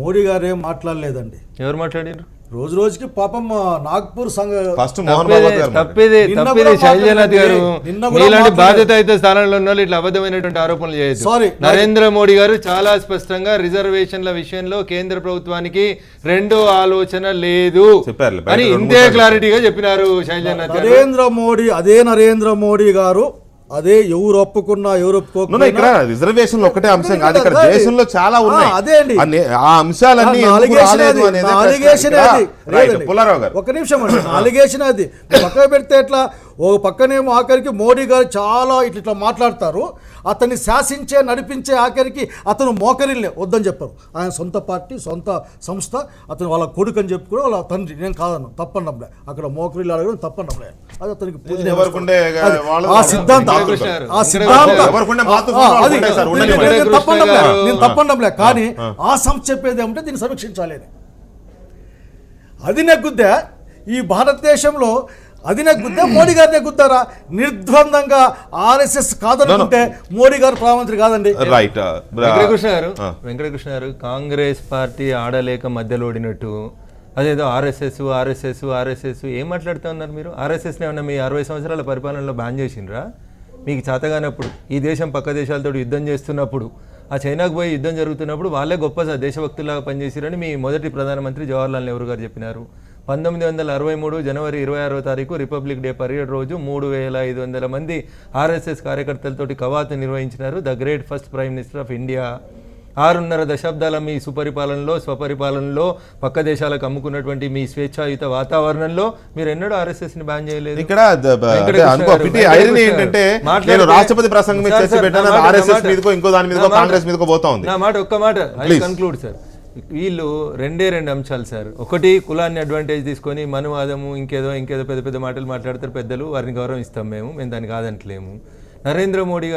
Speaker 5: మోడీ గారు ఏం మాట్లాడలేదండి.
Speaker 4: ఎవరు మాట్లాడారు?
Speaker 5: రోజు రోజుకి పాపం నాగ్పూర్ సంఘ
Speaker 4: తప్పిది శైలజనాథ్ గారు మీలాంటి బాధ్యత అయితే స్థానంలో ఉన్న వాళ్ళు ఇట్లా అబద్ధమైనటువంటి ఆరోపణలు చేయొద్దు. నరేంద్ర మోడీ గారు చాలా స్పష్టంగా రిజర్వేషన్ల విషయంలో కేంద్ర ప్రభుత్వానికి రెండో ఆలోచన లేదు అని ఇంతే క్లారిటీగా చెప్పినారు శైలజనాథ్ గారు.
Speaker 5: నరేంద్ర మోడీ గారు అదే ఎవరు ఒప్పుకున్నా ఎవరు ఒప్పుకోకుండా
Speaker 1: ఇక్కడ రిజర్వేషన్ ఒకటే అంశం కాదు, ఇక్కడ దేశంలో చాలా ఉన్నాయి.
Speaker 5: అదే అండి
Speaker 1: ఆ అంశాలన్నీ
Speaker 5: ఒక నిమిషం అండి, అలిగేషన్ అది పక్కన పెడితే ఎట్లా? ఓ పక్కనేమో ఆఖరికి మోడీ గారు చాలా ఇట్లా మాట్లాడతారు, అతన్ని శాసించే నడిపించే ఆఖరికి అతను మోకరిల్లే వద్దని చెప్పారు. ఆయన సొంత పార్టీ, సొంత సంస్థ, అతను వాళ్ళ కొడుకు అని చెప్పుకోవడం వాళ్ళ తండ్రి. నేను కాదన్నా, తప్పండి, అక్కడ మోకరిల్లు అడగడం తప్పండి, అది అతనికి తప్పండంలే. కానీ ఆ సంస్థ చెప్పేది ఏమంటే దీన్ని సమీక్షించాలి అని. అది నెగ్గుద్దా ఈ భారతదేశంలో? అది నెగ్గుద్దా మోడీ గారు నెగ్గుతారా? నిర్ద్వందంగా ఆర్ఎస్ఎస్ కాదనుకుంటే మోడీ గారు ప్రధానమంత్రి కాదండి.
Speaker 4: వెంకటకృష్ణ గారు కాంగ్రెస్ పార్టీ ఆడలేక మధ్యలో ఓడినట్టు అదేదో ఆర్ఎస్ఎస్ ఏం మాట్లాడుతూ ఉన్నారు మీరు? ఆర్ఎస్ఎస్ని ఏమన్నా మీ 60 సంవత్సరాల పరిపాలనలో బ్యాన్ చేసిండ్రా? మీకు చేతగానప్పుడు ఈ దేశం పక్క దేశాలతో యుద్ధం చేస్తున్నప్పుడు, ఆ చైనాకు పోయి యుద్ధం జరుగుతున్నప్పుడు వాళ్ళే గొప్ప దేశభక్తులాగా పనిచేసిరని మీ మొదటి ప్రధానమంత్రి జవహర్లాల్ నెహ్రూ గారు చెప్పినారు. 1963 జనవరి 26వ తారీఖు రిపబ్లిక్ డే పరేడ్ రోజు 3500 మంది ఆర్ఎస్ఎస్ కార్యకర్తలతోటి కవాతు నిర్వహించినారు. The great first prime minister of India. 6.5 దశాబ్దాల మీ సుపరిపాలనలో, స్వపరిపాలనలో, పక్క దేశాలకు అమ్ముకున్నటువంటి మీ స్వేచ్ఛాయుత వాతావరణంలో మీరు ఎన్నడూ ఆర్ఎస్ఎస్ ని బ్యాన్ చేయలేదు.
Speaker 1: ఇక్కడ రాష్ట్రపతి ప్రసంగం చర్చ పెట్టాను, ఆర్ఎస్ఎస్ మీదకో ఇంకో దాని మీదకో కాంగ్రెస్ మీదకో పోతా ఉంది.
Speaker 4: నా మాట ఒక్క మాట ఐ కన్క్లూడ్ సార్. వీళ్ళు రెండు అంశాలు సార్. ఒకటి కులాన్ని అడ్వాంటేజ్ తీసుకొని మనువాదము ఇంకేదో పెద్ద పెద్ద మాటలు మాట్లాడతారు పెద్దలు, వారిని గౌరవం ఇస్తాం మేము దాన్ని కాదంటలేము. నరేంద్ర మోడీ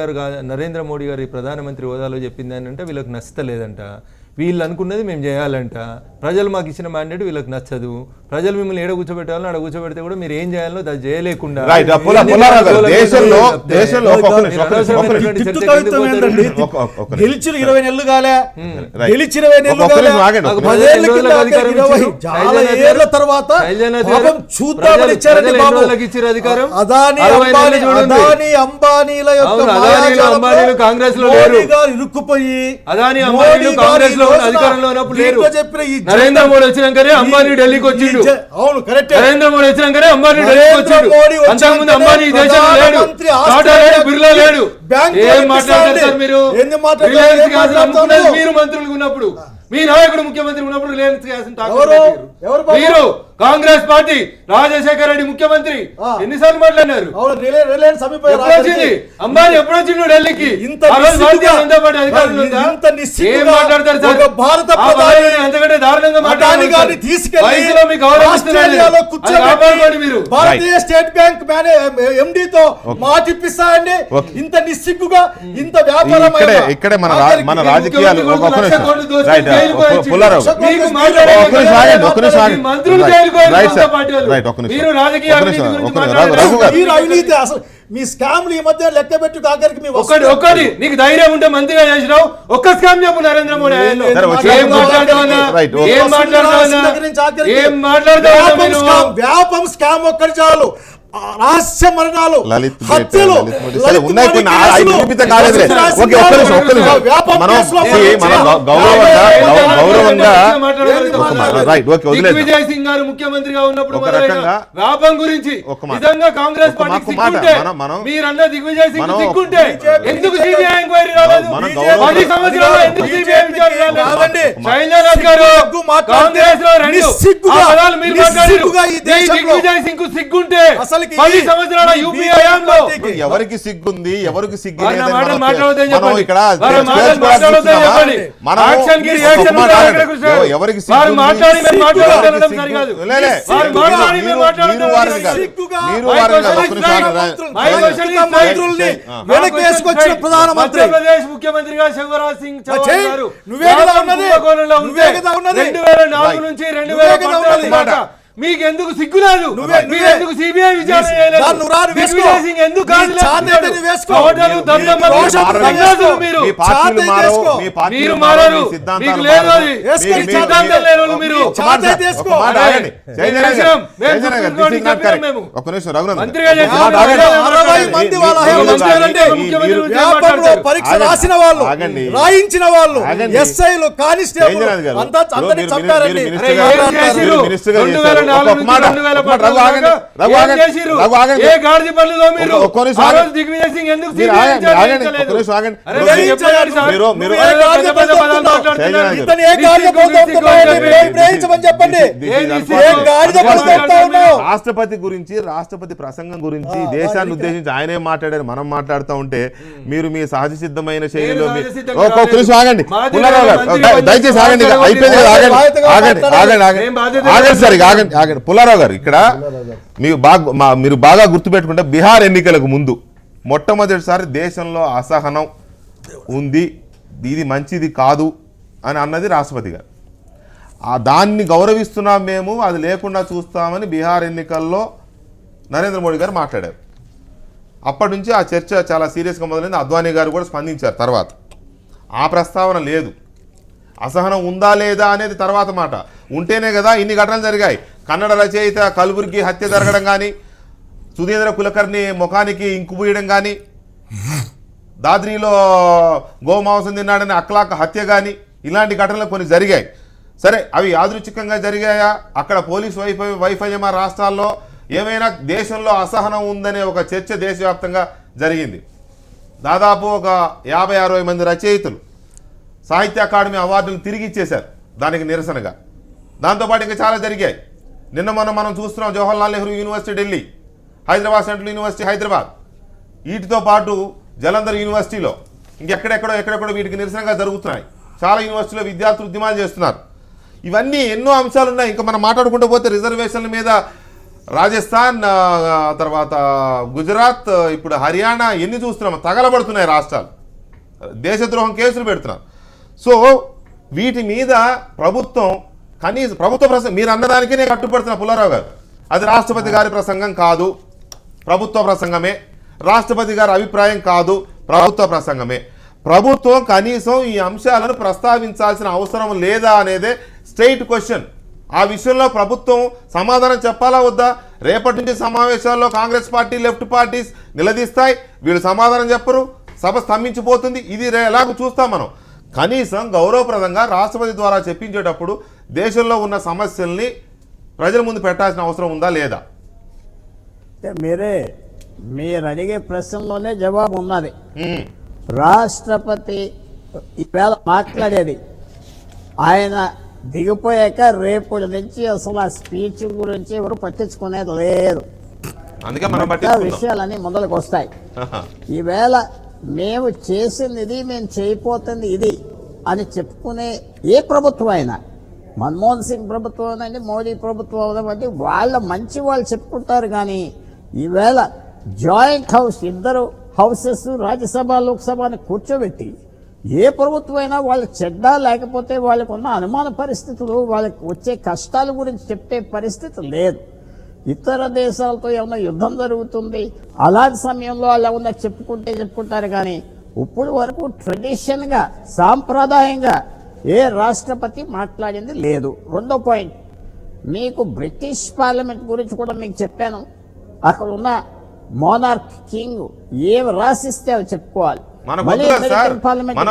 Speaker 4: గారు ఈ ప్రధానమంత్రి హోదాలో చెప్పింది ఏంటంటే వీళ్ళకి నచ్చలేదంట, వీళ్ళు అనుకున్నది మేము చేయాలంట, ప్రజలు మాకు ఇచ్చిన మ్యాండేట్ వీళ్ళకి నచ్చదు, ప్రజలు మిమ్మల్ని ఏడ కూర్చోబెట్టాలని ఆడ కూర్చోబెడితే కూడా మీరు ఏం చేయాలో అది చేయలేకుండా
Speaker 5: గెలిచిన 20 నెలలు కాలే, గెలిచిన 20 నెలలు తర్వాత అదానీ అంబానీల
Speaker 4: కాంగ్రెస్ లో
Speaker 5: ఇరుక్కుపోయి
Speaker 4: కాంగ్రెస్ లో అధికారంలో ఉన్నప్పుడు లేరు. నరేంద్ర మోడీ వచ్చినాకనే అంబానీ ఢిల్లీకి వచ్చిండు.
Speaker 5: అవును కరెక్ట్.
Speaker 4: నరేంద్ర మోడీ వచ్చినాకనే అంబానీ ఢిల్లీకి వచ్చిండు. అంతకుముందు అంబానీ ఈ దేశంలో లేడు, టాటా లేడు, బిర్లా లేడు. ఏం మాట్లాడతారు మీరు? రిలయన్స్ గ్యాస్ అమ్ముకునేది మీరు మంత్రులు ఉన్నప్పుడు, మీ నాయకుడు ముఖ్యమంత్రి ఉన్నప్పుడు రిలయన్స్ గ్యాస్ మీరు కాంగ్రెస్ పార్టీ రాజశేఖర రెడ్డి ముఖ్యమంత్రి ఎన్నిసార్లు మాట్లాడినారు? అంబానీ ఎప్పుడు వచ్చిండు ఢిల్లీకి? అంతకంటే దారుణంగా మాట్లాడాలి.
Speaker 5: భారతీయ స్టేట్ బ్యాంక్ ఎండితో మాట ఇప్పిస్తాయండి. ఇంత నిస్సిగ్గుగా ఇంత వ్యాపారం
Speaker 1: ఇక్కడే మన రాజకీయాలు
Speaker 5: అవినీతి అసలు మీ స్కామ్లు ఈ మధ్య లెక్క పెట్టు కాకరికి
Speaker 4: ఒకటి నీకు ధైర్యం ఉంటే మంత్రిగా చేసినావు, ఒక్క స్కామ్ చెప్పు నరేంద్ర మోడీ
Speaker 5: వ్యాపం స్కామ్ ఒక్కటి చాలు. రహస్య మరణాలు, హత్యలు,
Speaker 4: విజయ్ సింగ్ గారు ముఖ్యమంత్రిగా ఉన్నప్పుడు వ్యాపం గురించి నిజంగా కాంగ్రెస్ పార్టీ సిగ్గుంటే, మీరన్న దిగ్విజయ్ సింగ్ సిగ్గుంటే ఎందుకు సిబిఐ ఎంక్వైరీ రాలేదు? 10 సంవత్సరాలు ఎందుకు సిబిఐ విచారణ రాలేదు? శైలజానాథ్ గారు కాంగ్రెస్ లో దిగ్విజయ్ సింగ్ సిగ్గుంటే 10 సంవత్సరాల యూపీఏ హయాంలో
Speaker 1: ఎవరికి సిగ్గుంది, ఎవరికి సిగ్గు
Speaker 4: ఇక్కడ ఆంధ్రప్రదేశ్ ముఖ్యమంత్రిగా శివరాజ్ సింగ్ చౌహాన్ గారు 2004 నుంచి 2014 మీకు ఎందుకు సిగ్గులేదు? ఎందుకు సిబిఐ విచారణ చేయలేదు? ఎందుకు మీరు మారారు? మీకు లేదు అది సిద్ధాంతం లేని మీరు
Speaker 5: పరీక్ష రాసిన వాళ్ళు, రాయించిన వాళ్ళు, ఎస్ఐలు, కానిస్టేబుల్ అంతా అందరినీ చంపారండి.
Speaker 1: రాష్ట్రపతి గురించి, రాష్ట్రపతి ప్రసంగం గురించి, దేశాన్ని ఉద్దేశించి ఆయనే మాట్లాడారు, మనం మాట్లాడుతూ ఉంటే మీరు మీ సహజ సిద్ధమైన శైలిలో ఆగండి, దయచేసి ఆగండి, అయిపోయింది, ఆగండి పుల్లారావు గారు. ఇక్కడ మీరు బాగా గుర్తుపెట్టుకుంటే బీహార్ ఎన్నికలకు ముందు మొట్టమొదటిసారి దేశంలో అసహనం ఉంది, ఇది మంచిది కాదు అని అన్నది రాష్ట్రపతి గారు. దాన్ని గౌరవిస్తున్నాం మేము, అది లేకుండా చూస్తామని బీహార్ ఎన్నికల్లో నరేంద్ర మోడీ గారు మాట్లాడారు. అప్పటి నుంచి ఆ చర్చ చాలా సీరియస్గా మొదలైంది. అద్వానీ గారు కూడా స్పందించారు. తర్వాత ఆ ప్రస్తావన లేదు. అసహనం ఉందా లేదా అనేది తర్వాత మాట. ఉంటేనే కదా ఇన్ని ఘటనలు జరిగాయి. కన్నడ రచయిత కల్బుర్గి హత్య జరగడం కానీ, సుధీంద్ర కులకర్ణి ముఖానికి ఇంకు పూయడం కానీ, దాద్రీలో గోమాంసం తిన్నాడని అక్లాక్ హత్య కానీ, ఇలాంటి ఘటనలు కొన్ని జరిగాయి. సరే, అవి యాదృచ్ఛికంగా జరిగాయా, అక్కడ పోలీసు వైఫల్యమా, రాష్ట్రాల్లో ఏమైనా దేశంలో అసహనం ఉందనే ఒక చర్చ దేశవ్యాప్తంగా జరిగింది. దాదాపు ఒక 50-60 మంది రచయితలు సాహిత్య అకాడమీ అవార్డులు తిరిగి ఇచ్చేశారు దానికి నిరసనగా. దాంతోపాటు ఇంకా చాలా జరిగాయి. నిన్న మనం చూస్తున్నాం, Jawaharlal Nehru university Delhi, Hyderabad central university Hyderabad, వీటితో పాటు జలంధర్ యూనివర్సిటీలో ఇంకెక్కడెక్కడో వీటికి నిరసనగా జరుగుతున్నాయి. చాలా యూనివర్సిటీలో విద్యార్థులు ఉద్యమాలు చేస్తున్నారు. ఇవన్నీ ఎన్నో అంశాలు ఉన్నాయి. ఇంకా మనం మాట్లాడుకుంటూ పోతే రిజర్వేషన్ల మీద రాజస్థాన్, తర్వాత గుజరాత్, ఇప్పుడు హర్యానా ఎన్ని చూస్తున్నాం, తగలబడుతున్నాయి రాష్ట్రాలు, దేశద్రోహం కేసులు పెడుతున్నారు. సో వీటి మీద ప్రభుత్వం కనీసం ప్రభుత్వ ప్రసంగం మీరు అన్నదానికే నేను కట్టుపడుతున్నా పుల్లారావు గారు, అది రాష్ట్రపతి గారి ప్రసంగం కాదు, ప్రభుత్వ ప్రసంగమే. రాష్ట్రపతి గారి అభిప్రాయం కాదు, ప్రభుత్వ ప్రసంగమే. ప్రభుత్వం కనీసం ఈ అంశాలను ప్రస్తావించాల్సిన అవసరం లేదా అనేదే స్ట్రైట్ క్వశ్చన్. ఆ విషయంలో ప్రభుత్వం సమాధానం చెప్పాలా వద్దా? రేపటి నుంచి సమావేశాల్లో కాంగ్రెస్ పార్టీ, లెఫ్ట్ పార్టీస్ నిలదీస్తాయి, వీళ్ళు సమాధానం చెప్పరు, సభ స్తంభించిపోతుంది. ఇది ఎలాగో చూస్తాం మనం. కనీసం గౌరవప్రదంగా రాష్ట్రపతి ద్వారా చెప్పించేటప్పుడు దేశంలో ఉన్న సమస్యల్ని ప్రజల ముందు పెట్టాల్సిన అవసరం ఉందా లేదా?
Speaker 2: మీరు అడిగే ప్రశ్నలోనే జవాబు ఉన్నది. రాష్ట్రపతి ఈవేళ మాట్లాడేది ఆయన దిగిపోయాక రేపటి నుంచి అసలు ఆ స్పీచ్ గురించి ఎవరు పట్టించుకునేది లేదు.
Speaker 1: అందుకే మనం
Speaker 2: విషయాలన్నీ మొదలుకు వస్తాయి. ఈవేళ మేము చేసింది ఇది, మేము చేయబోతుంది ఇది అని చెప్పుకునే ఏ ప్రభుత్వం అయినా, మన్మోహన్ సింగ్ ప్రభుత్వం అనండి, మోడీ ప్రభుత్వం అనండి, వాళ్ళ మంచి వాళ్ళు చెప్పుకుంటారు. కానీ ఈవేళ జాయింట్ హౌస్, ఇద్దరు హౌసెస్, రాజ్యసభ లోక్సభని కూర్చోబెట్టి ఏ ప్రభుత్వం అయినా వాళ్ళ చెడ్డ లేకపోతే వాళ్ళకు ఉన్న అనుమాన పరిస్థితులు, వాళ్ళకి వచ్చే కష్టాల గురించి చెప్పే పరిస్థితి లేదు. ఇతర దేశాలతో ఏమన్నా యుద్ధం జరుగుతుంది అలాంటి సమయంలో అలా ఉన్న చెప్పుకుంటారు. కానీ ఇప్పుడు వరకు ట్రెడిషన్గా, సాంప్రదాయంగా ఏ రాష్ట్రపతి మాట్లాడింది లేదు. రెండో పాయింట్, మీకు బ్రిటిష్ పార్లమెంట్ గురించి కూడా మీకు చెప్పాను. అక్కడ ఉన్న మోనార్క్ కింగ్ ఏమి రాసిస్తే అవి చెప్పుకోవాలి.
Speaker 1: మనం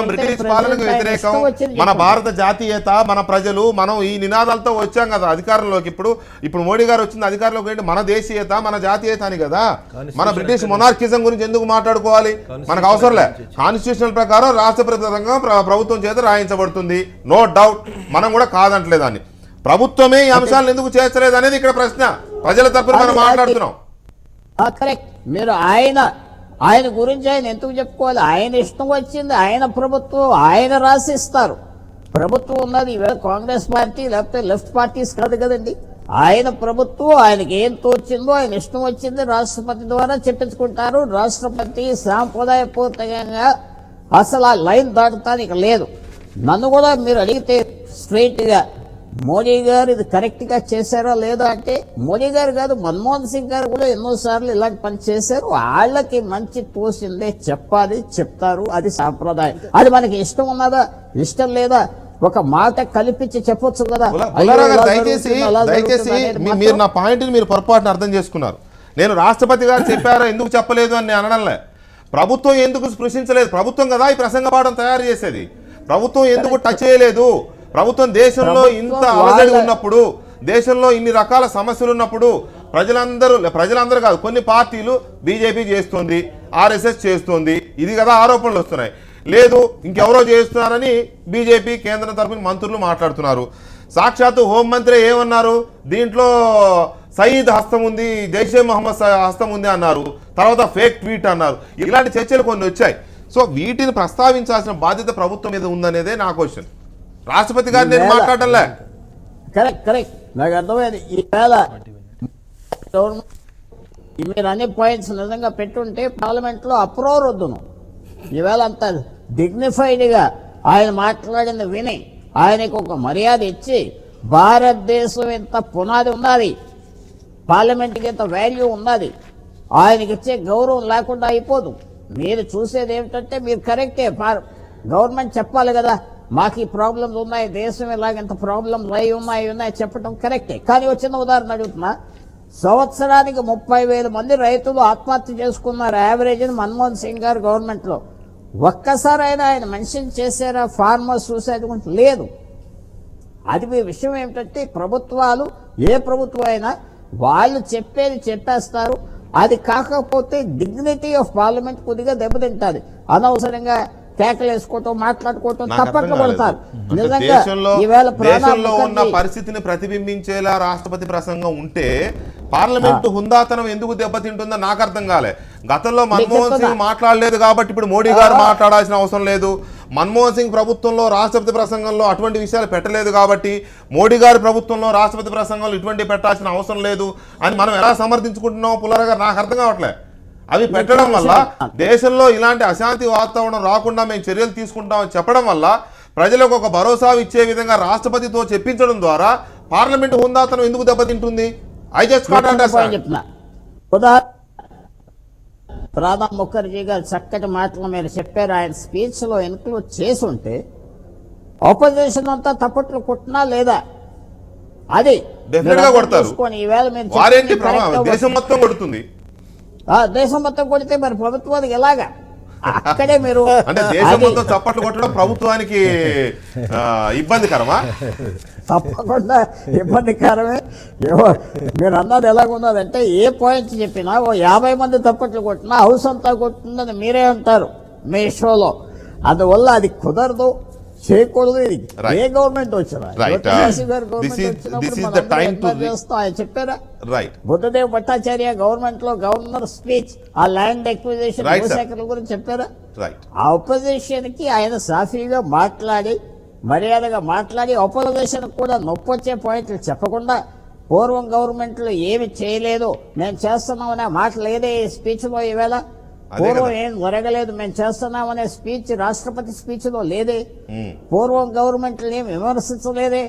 Speaker 1: బ్రిటిష్ పాలనకు వ్యతిరేకం, మన భారత జాతీయత, మన ప్రజలు, మనం ఈ నినాదాలతో వచ్చాం కదా అధికారంలోకి. ఇప్పుడు మోడీ గారు వచ్చింది అధికారంలోకి ఏంటి, మన దేశీయత, మన జాతీయత అని కదా. మన బ్రిటిష్ మొనార్కిజం గురించి ఎందుకు మాట్లాడుకోవాలి? మనకు అవసరం లే. కాన్స్టిట్యూషనల్ ప్రకారం రాష్ట్రపతి ప్రభుత్వం చేత రాయించబడుతుంది, నో డౌట్. మనం కూడా కాదంటలేదాన్ని. ప్రభుత్వమే ఈ అంశాలను ఎందుకు చేర్చలేదు అనేది ఇక్కడ ప్రశ్న. ప్రజల తరపున మనం మాట్లాడుతున్నాం.
Speaker 2: కరెక్ట్. మీరు ఆయన గురించి ఆయన ఎందుకు చెప్పుకోవాలి? ఆయన ఇష్టం వచ్చింది, ఆయన ప్రభుత్వం, ఆయన రాసిస్తారు. ప్రభుత్వం ఉన్నది ఈవేళ కాంగ్రెస్ పార్టీ లేకపోతే లెఫ్ట్ పార్టీస్ కాదు కదండి. ఆయన ప్రభుత్వం, ఆయనకి ఏం తోచిందో ఆయన ఇష్టం వచ్చింది రాష్ట్రపతి ద్వారా చెప్పించుకుంటారు. రాష్ట్రపతి సాంప్రదాయపూర్వకంగా అసలు ఆ లైన్ దాటడానికి లేదు. నన్ను కూడా మీరు అడిగితే స్ట్రైట్గా మోడీ గారు ఇది కరెక్ట్గా చేశారా లేదా అంటే, మోడీ గారు కాదు, మన్మోహన్ సింగ్ గారు కూడా ఎన్నోసార్లు ఇలాంటి పని చేశారు. వాళ్ళకి మంచి తోసిందే చెప్పాలి, చెప్తారు. అది సాంప్రదాయం. అది మనకి ఇష్టం ఉన్నదా, ఇష్టం లేదా, ఒక మాట కల్పించి చెప్పొచ్చు కదా.
Speaker 1: దయచేసి మీరు నా పాయింట్ని మీరు పొరపాటున అర్థం చేసుకున్నారు. నేను రాష్ట్రపతి గారు చెప్పారా ఎందుకు చెప్పలేదు అని నేను అనడంలే. ప్రభుత్వం ఎందుకు స్పృశించలేదు? ప్రభుత్వం కదా ఈ ప్రసంగ పాఠం తయారు చేసేది. ప్రభుత్వం ఎందుకు టచ్ చేయలేదు? ప్రభుత్వం దేశంలో ఇంత అలజడి ఉన్నప్పుడు, దేశంలో ఇన్ని రకాల సమస్యలు ఉన్నప్పుడు ప్రజలందరూ కాదు, కొన్ని పార్టీలు, బీజేపీ చేస్తుంది, ఆర్ఎస్ఎస్ చేస్తుంది, ఇది కదా ఆరోపణలు వస్తున్నాయి. లేదు ఇంకెవరో చేస్తున్నారని బీజేపీ కేంద్రం తరఫున మంత్రులు మాట్లాడుతున్నారు. సాక్షాత్తు హోంమంత్రి ఏమన్నారు, దీంట్లో సయీద్ హస్తం ఉంది, జైషే మహమ్మద్ హస్తం ఉంది అన్నారు. తర్వాత ఫేక్ ట్వీట్ అన్నారు. ఇలాంటి చర్చలు కొన్ని వచ్చాయి. సో వీటిని ప్రస్తావించాల్సిన బాధ్యత ప్రభుత్వం మీద ఉందనేదే నా క్వశ్చన్. రాష్ట్రపతి గారు నేను మాట్లాడలే.
Speaker 2: కరెక్ట్ నాకు అర్థమైంది. ఈవేళ మీరు అన్ని పాయింట్స్ నిజంగా పెట్టుంటే పార్లమెంట్లో అప్రోర్ వద్దును. ఈవేళ అంత డిగ్నిఫైడ్గా ఆయన మాట్లాడిన విని ఆయనకు ఒక మర్యాద ఇచ్చి, భారతదేశం ఎంత పునాది ఉన్నది, పార్లమెంట్కి ఎంత వాల్యూ ఉన్నది, ఆయనకి ఇచ్చే గౌరవం లేకుండా అయిపోదు. మీరు చూసేది ఏమిటంటే, మీరు కరెక్టే, గవర్నమెంట్ చెప్పాలి కదా, మాకు ఈ ప్రాబ్లమ్స్ ఉన్నాయి, దేశం ఇలాగంత ప్రాబ్లమ్స్ ఉన్నాయి చెప్పడం కరెక్టే. కానీ వచ్చిన ఉదాహరణ అడుగుతున్నా, సంవత్సరానికి 30,000 మంది రైతులు ఆత్మహత్య చేసుకున్నారు యావరేజ్ అని మన్మోహన్ సింగ్ గారు గవర్నమెంట్లో. ఒక్కసారైనా ఆయన మెన్షన్ చేశారా ఫార్మర్స్ సూసైడ్ గురించి? లేదు. అది మీ విషయం ఏమిటంటే, ప్రభుత్వాలు, ఏ ప్రభుత్వం అయినా వాళ్ళు చెప్పేది చెప్పేస్తారు. అది కాకపోతే డిగ్నిటీ ఆఫ్ పార్లమెంట్ కొద్దిగా దెబ్బతింటుంది. అనవసరంగా కేకలు వేసుకోవటం మాట్లాడుకోవటం
Speaker 1: నాకు అర్థం
Speaker 2: తప్పట్లు
Speaker 1: కాలేదు.
Speaker 2: పడతారు.
Speaker 1: అంటే
Speaker 2: నిజంగా
Speaker 1: దేశంలో
Speaker 2: ఈవేళ ప్రణబ్
Speaker 1: దేశంలో ఉన్న
Speaker 2: ముఖర్జీ
Speaker 1: పరిస్థితిని ప్రతిబింబించేలా రాష్ట్రపతి ప్రసంగం ఉంటే పార్లమెంటు హుందాతనం ఎందుకు దెబ్బతింటుందో నాకు అర్థం కాలే. గతంలో మన్మోహన్ సింగ్ మాట్లాడలేదు కాబట్టి ఇప్పుడు మోడీ గారు మాట్లాడాల్సిన అవసరం లేదు. మన్మోహన్ సింగ్ ప్రభుత్వంలో రాష్ట్రపతి ప్రసంగంలో అటువంటి విషయాలు పెట్టలేదు కాబట్టి మోడీ గారి ప్రభుత్వంలో రాష్ట్రపతి ప్రసంగంలో ఇటువంటి పెట్టాల్సిన అవసరం లేదు అని మనం ఎలా సమర్థించుకుంటున్నాం పుల్లారావు గారు? నాకు అర్థం కావట్లే. అవి పెట్టడం వల్ల దేశంలో ఇలాంటి అశాంతి వాతావరణం రాకుండా మేము చర్యలు తీసుకుంటామని చెప్పడం వల్ల ప్రజలకు ఒక భరోసా ఇచ్చే విధంగా రాష్ట్రపతితో చెప్పించడం ద్వారా పార్లమెంటు హుందాతనం ఎందుకు దెబ్బతింటుంది? I just can't understand.
Speaker 2: చెప్తున్నా. ఉదాహరణ ప్రణబ్ ముఖర్జీ గారు చక్కటి మాటలు మీరు చెప్పారు. ఆయన స్పీచ్ లో ఇన్క్లూడ్ చేసి ఉంటే ఆపోజిషన్ అంతా తప్పట్లు కొట్టినా లేదా అది
Speaker 1: డెఫినెట్ గా కొడతారు.
Speaker 2: ఈవేళ మీరు
Speaker 1: వారేంటి
Speaker 2: చెప్పింది correct గా
Speaker 1: దేశం మొత్తం కొడుతుంది.
Speaker 2: దేశం మొత్తం కొడితే మరి ప్రభుత్వానికి ఎలాగా? అక్కడే మీరు
Speaker 1: అంటే దేశం మొత్తం చప్పట్లు కొట్టడం ప్రభుత్వానికి ఇబ్బందికరమా?
Speaker 2: తప్పకుండా ఇబ్బందికరమే. మీరు అన్నది ఎలాగున్నదంటే ఏ పాయింట్ చెప్పినా ఓ 50 మంది తప్పట్లు కొట్టినా హౌస్ అంతా కొట్టిందని మీరే అంటారు మీ షోలో. అందువల్ల అది కుదరదు, చేయకూడదు. ఇది ఏ గవర్నమెంట్ వచ్చినా ఆయన చెప్పారా?
Speaker 1: రైట్.
Speaker 2: బుద్ధదేవ్ భట్టాచార్య గవర్నమెంట్ లో గవర్నర్ స్పీచ్ ఆ ల్యాండ్ ఎక్విజిషన్ భూసేకరణ గురించి చెప్పారా?
Speaker 1: రైట్.
Speaker 2: ఆ అపోజిషన్ కి ఆయన సాఫీగా మాట్లాడి మర్యాదగా మాట్లాడి అపోజిషన్ కూడా నొప్పొచ్చే పాయింట్లు చెప్పకుండా పూర్వం గవర్నమెంట్ లో ఏమి చేయలేదు మేము చేస్తున్నామనే మాట లేదే ఈ స్పీచ్ లో. ఈవేళ పూర్వం ఏం జరగలేదు మేము చేస్తున్నామనే స్పీచ్ రాష్ట్రపతి స్పీచ్ లో లేదే. పూర్వం గవర్నమెంట్ ఏం విమర్శించలేదే.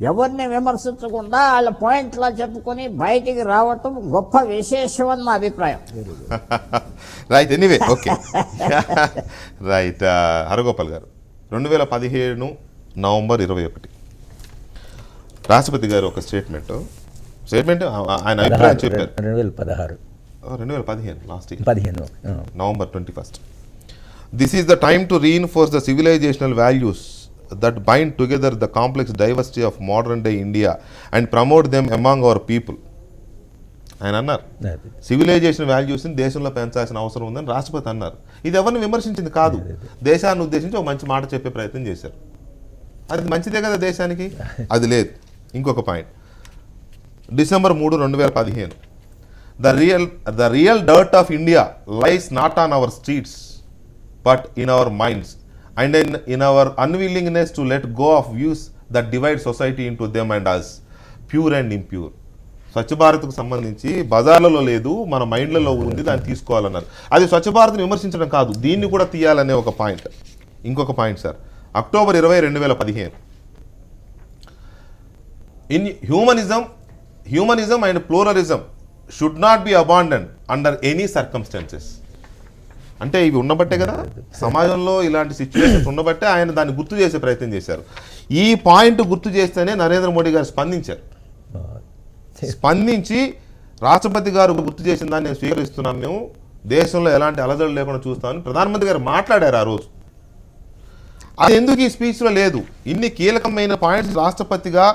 Speaker 2: ఎవరిని విమర్శించకుండా వాళ్ళ పాయింట్లా చెప్పుకొని బయటికి రావటం గొప్ప విశేషం అని నా అభిప్రాయం.
Speaker 1: Right. Anyway okay. Right. Haragopal గారు 2017 నవంబర్ 21 రాష్ట్రపతి గారు ఒక స్టేట్మెంట్ ఆయన అభిప్రాయం చెప్పారు. 2015 last year
Speaker 3: 15
Speaker 1: November 21st. This is the time to reinforce the civilizational values that bind together the complex diversity of modern day India and promote them among our people. ఆయన అన్నారు civilisation వాల్యూస్ని దేశంలో పెంచాల్సిన అవసరం ఉందని రాష్ట్రపతి అన్నారు. ఇది ఎవరిని విమర్శించింది కాదు, దేశాన్ని ఉద్దేశించి ఒక మంచి మాట చెప్పే ప్రయత్నం చేశారు. అది మంచిదే కదా దేశానికి? అది లేదు. ఇంకొక point December 3, 2015 The real dirt of India lies not on our streets, but in our minds, and in our unwillingness to let go of views that divide society into them and us, pure and impure. స్వచ్ఛ భారత్కు సంబంధించి బజార్లలో లేదు, మన మైండ్లలో ఉంది, దాన్ని తీసుకోవాలన్నారు. అది స్వచ్ఛ భారత్ని విమర్శించడం కాదు, దీన్ని కూడా తీయాలనే ఒక పాయింట్. ఇంకొక point sir, October 20, 2015 in humanism and pluralism should not be abandon under any circumstances. అంటే ఇవి ఉన్నబట్టే కదా సమాజంలో ఇలాంటి సిచ్యువేషన్స్ ఉన్నబట్టే ఆయన దాన్ని గుర్తు చేసే ప్రయత్నం చేశారు. ఈ పాయింట్ గుర్తు చేస్తేనే నరేంద్ర మోడీ గారు స్పందించి రాష్ట్రపతి గారు గుర్తు చేసిన దాన్ని నేను స్వీకరిస్తున్నాం, మేము దేశంలో ఎలాంటి అలజడులు లేకుండా చూస్తామని ప్రధానమంత్రి గారు మాట్లాడారు ఆ రోజు. అది ఎందుకు ఈ స్పీచ్లో లేదు? ఇన్ని కీలకమైన పాయింట్స్ రాష్ట్రపతిగా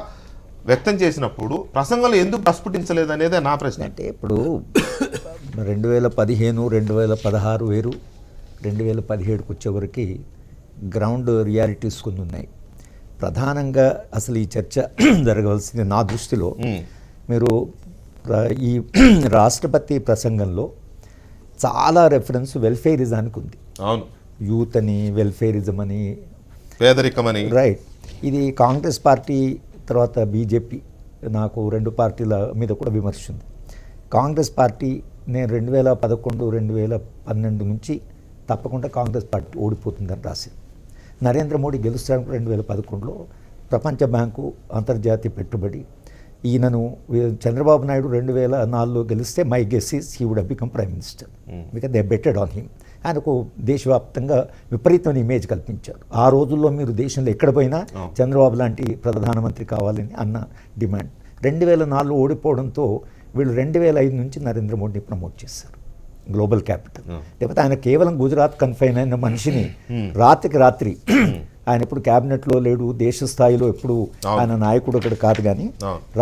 Speaker 1: వ్యక్తం చేసినప్పుడు ప్రసంగంలో ఎందుకు ప్రస్ఫుటించలేదు అనేది నా ప్రశ్న.
Speaker 3: అంటే ఇప్పుడు 2015, 2016 వేరు, 2017కి వచ్చేవరకు గ్రౌండ్ రియాలిటీస్ కొన్ని ఉన్నాయి. ప్రధానంగా అసలు ఈ చర్చ జరగవలసింది నా దృష్టిలో, మీరు ఈ రాష్ట్రపతి ప్రసంగంలో చాలా రెఫరెన్స్ వెల్ఫేరిజానికి ఉంది.
Speaker 1: అవును,
Speaker 3: యూత్ అని, వెల్ఫేరిజం అని,
Speaker 1: పేదరికం అని.
Speaker 3: రైట్. ఇది కాంగ్రెస్ పార్టీ తర్వాత బీజేపీ, నాకు రెండు పార్టీల మీద కూడా విమర్శ ఉంది. కాంగ్రెస్ పార్టీ నేను 2011, 2012 నుంచి తప్పకుండా కాంగ్రెస్ పార్టీ ఓడిపోతుందని రాసింది. నరేంద్ర మోడీ గెలుస్తానికి 2011లో ప్రపంచ బ్యాంకు అంతర్జాతీయ పెట్టుబడి, ఈయనను చంద్రబాబు నాయుడు 2004లో గెలిస్తే my guess is he would have become prime minister because they betted on him. ఆయనకు దేశవ్యాప్తంగా విపరీతమైన ఇమేజ్ కల్పించారు. ఆ రోజుల్లో మీరు దేశంలో ఎక్కడ పోయినా చంద్రబాబు లాంటి ప్రధానమంత్రి కావాలని అన్న డిమాండ్. 2004లో ఓడిపోవడంతో వీళ్ళు 2005 నుంచి నరేంద్ర మోడీని ప్రమోట్ చేశారు గ్లోబల్ క్యాపిటల్. లేకపోతే ఆయన కేవలం గుజరాత్ కన్ఫైన్ అయిన మనిషిని రాత్రికి రాత్రి, ఆయన ఎప్పుడు క్యాబినెట్లో లేడు, దేశ స్థాయిలో ఎప్పుడు ఆయన నాయకుడు ఒకటి కాదు, కానీ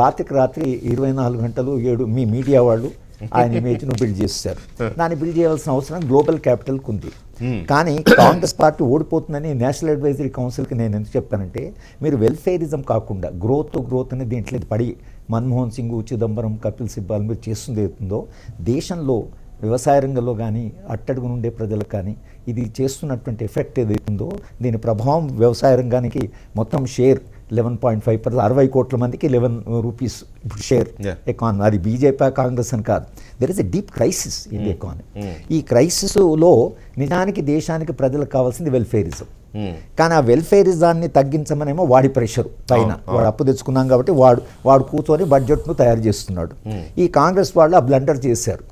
Speaker 3: రాత్రికి రాత్రి 24 గంటలు 7 మీ మీడియా వాళ్ళు ఆయన ఇమేజ్ను బిల్డ్ చేస్తారు. దాన్ని బిల్డ్ చేయాల్సిన అవసరం గ్లోబల్ క్యాపిటల్కి ఉంది. కానీ కాంగ్రెస్ పార్టీ ఓడిపోతుందని నేషనల్ అడ్వైజరీ కౌన్సిల్కి నేను ఎందుకు చెప్పానంటే, మీరు వెల్ఫేరిజం కాకుండా గ్రోత్ అనేది దీంట్లో పడి మన్మోహన్ సింగ్, చిదంబరం, కపిల్ సిబ్బాల్ మీరు చేస్తుంది ఏతుందో దేశంలో వ్యవసాయ రంగంలో కానీ అట్టడుగు నుండే ప్రజలకు కానీ ఇది చేస్తున్నటువంటి ఎఫెక్ట్ ఏదైతుందో దీని ప్రభావం వ్యవసాయ రంగానికి మొత్తం షేర్ 11.5%, 60 కోట్ల మందికి 11 రూపీస్ ఇప్పుడు షేర్ ఎకానమీ. అది బీజేపీ కాంగ్రెస్ అని కాదు. There is a deep crisis in the economy. ఈ క్రైసిస్లో నిజానికి దేశానికి ప్రజలకు కావాల్సింది వెల్ఫేరిజం. కానీ ఆ వెల్ఫేరిజాన్ని తగ్గించమనేమో వాడి ప్రెషర్ పైన, వాడు అప్పు తెచ్చుకున్నాం కాబట్టి వాడు కూర్చొని బడ్జెట్ను తయారు చేస్తున్నాడు. ఈ కాంగ్రెస్ వాళ్ళు ఆ బ్లండర్ చేశారు.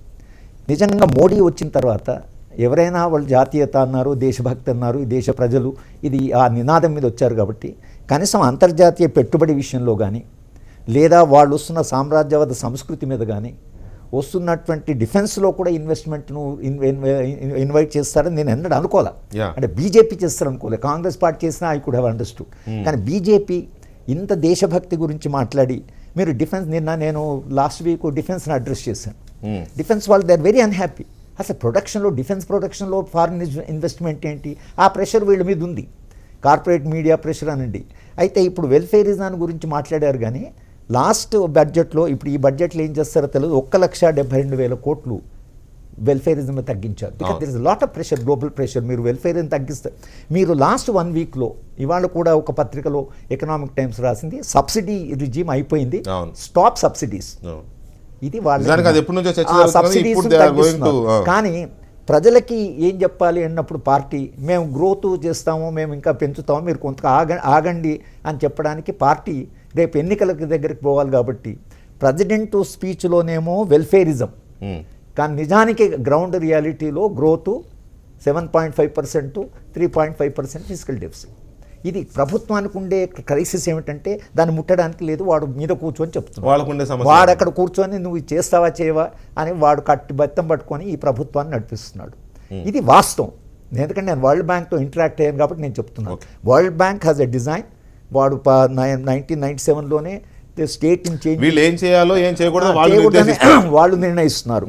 Speaker 3: నిజంగా మోడీ వచ్చిన తర్వాత ఎవరైనా వాళ్ళు జాతీయత అన్నారు, దేశభక్తి అన్నారు, ఈ దేశ ప్రజలు ఇది ఆ నినాదం మీద వచ్చారు కాబట్టి కనీసం అంతర్జాతీయ పెట్టుబడి విషయంలో కానీ లేదా వాళ్ళు వస్తున్న సామ్రాజ్యవాద సంస్కృతి మీద కానీ వస్తున్నటువంటి డిఫెన్స్లో కూడా ఇన్వెస్ట్మెంట్ను ఇన్వైట్ చేస్తారని నేను ఎన్నడూ అనుకోలే. అంటే బీజేపీ చేస్తారనుకోలే, కాంగ్రెస్ పార్టీ చేసినా ఐ కుడ్ హ్యావ్ అండర్స్టూడ్. కానీ బీజేపీ ఇంత దేశభక్తి గురించి మాట్లాడి మీరు డిఫెన్స్, నేను లాస్ట్ వీక్ డిఫెన్స్ని అడ్రస్ చేశాను. డిఫెన్స్ వాళ్ళు దే ఆర్ వెరీ అన్హ్యాపీ. అసలు ప్రొడక్షన్లో, డిఫెన్స్ ప్రొడక్షన్లో ఫారిన్ ఇన్వెస్ట్మెంట్ ఏంటి, ఆ ప్రెషర్ వీళ్ళ మీద ఉంది, కార్పొరేట్ మీడియా ప్రెషర్ అనండి. అయితే ఇప్పుడు వెల్ఫేరిజం గురించి మాట్లాడారు కానీ లాస్ట్ బడ్జెట్లో, ఇప్పుడు ఈ బడ్జెట్లో ఏం చేస్తారో తెలియదు, 1,72,000 కోట్లు వెల్ఫేరిజం తగ్గించారు. Because there is lot of pressure, global pressure. మీరు వెల్ఫేరిజం తగ్గిస్తారు. మీరు లాస్ట్ 1 వీక్లో ఇవాళ కూడా ఒక పత్రికలో ఎకనామిక్ టైమ్స్ రాసింది, సబ్సిడీ రిజీమ్ అయిపోయింది, స్టాప్ సబ్సిడీస్. ఇది కానీ ప్రజలకి ఏం చెప్పాలి అన్నప్పుడు పార్టీ మేము గ్రోత్ చేస్తాము, మేము ఇంకా పెంచుతాము, మీరు కొంత ఆగండి అని చెప్పడానికి పార్టీ రేపు ఎన్నికలకి దగ్గరికి పోవాలి కాబట్టి ప్రెసిడెంట్ స్పీచ్లోనేమో వెల్ఫేరిజం, కానీ నిజానికి గ్రౌండ్ రియాలిటీలో గ్రోత్ 7.5%, 3.5% ఫిజికల్ డెఫిసిట్. ఇది ప్రభుత్వానికి ఉండే క్రైసిస్ ఏమిటంటే దాన్ని ముట్టడానికి లేదు, వాడు మీద కూర్చొని చెప్తున్నాడు, వాడు అక్కడ కూర్చొని నువ్వు చేస్తావా చేయవా అని వాడు కట్టి బెత్తం పట్టుకొని ఈ ప్రభుత్వాన్ని నడిపిస్తున్నాడు. ఇది వాస్తవం. ఎందుకంటే నేను వరల్డ్ బ్యాంక్తో ఇంటరాక్ట్ అయ్యాను కాబట్టి నేను చెప్తున్నాను. World bank has a design. వాడు 1997లోనే స్టేట్ చేంజ్,
Speaker 1: వీళ్ళు ఏం చేయాలో ఏం చేయకూడదు
Speaker 3: వాళ్ళు నిర్ణయిస్తున్నారు.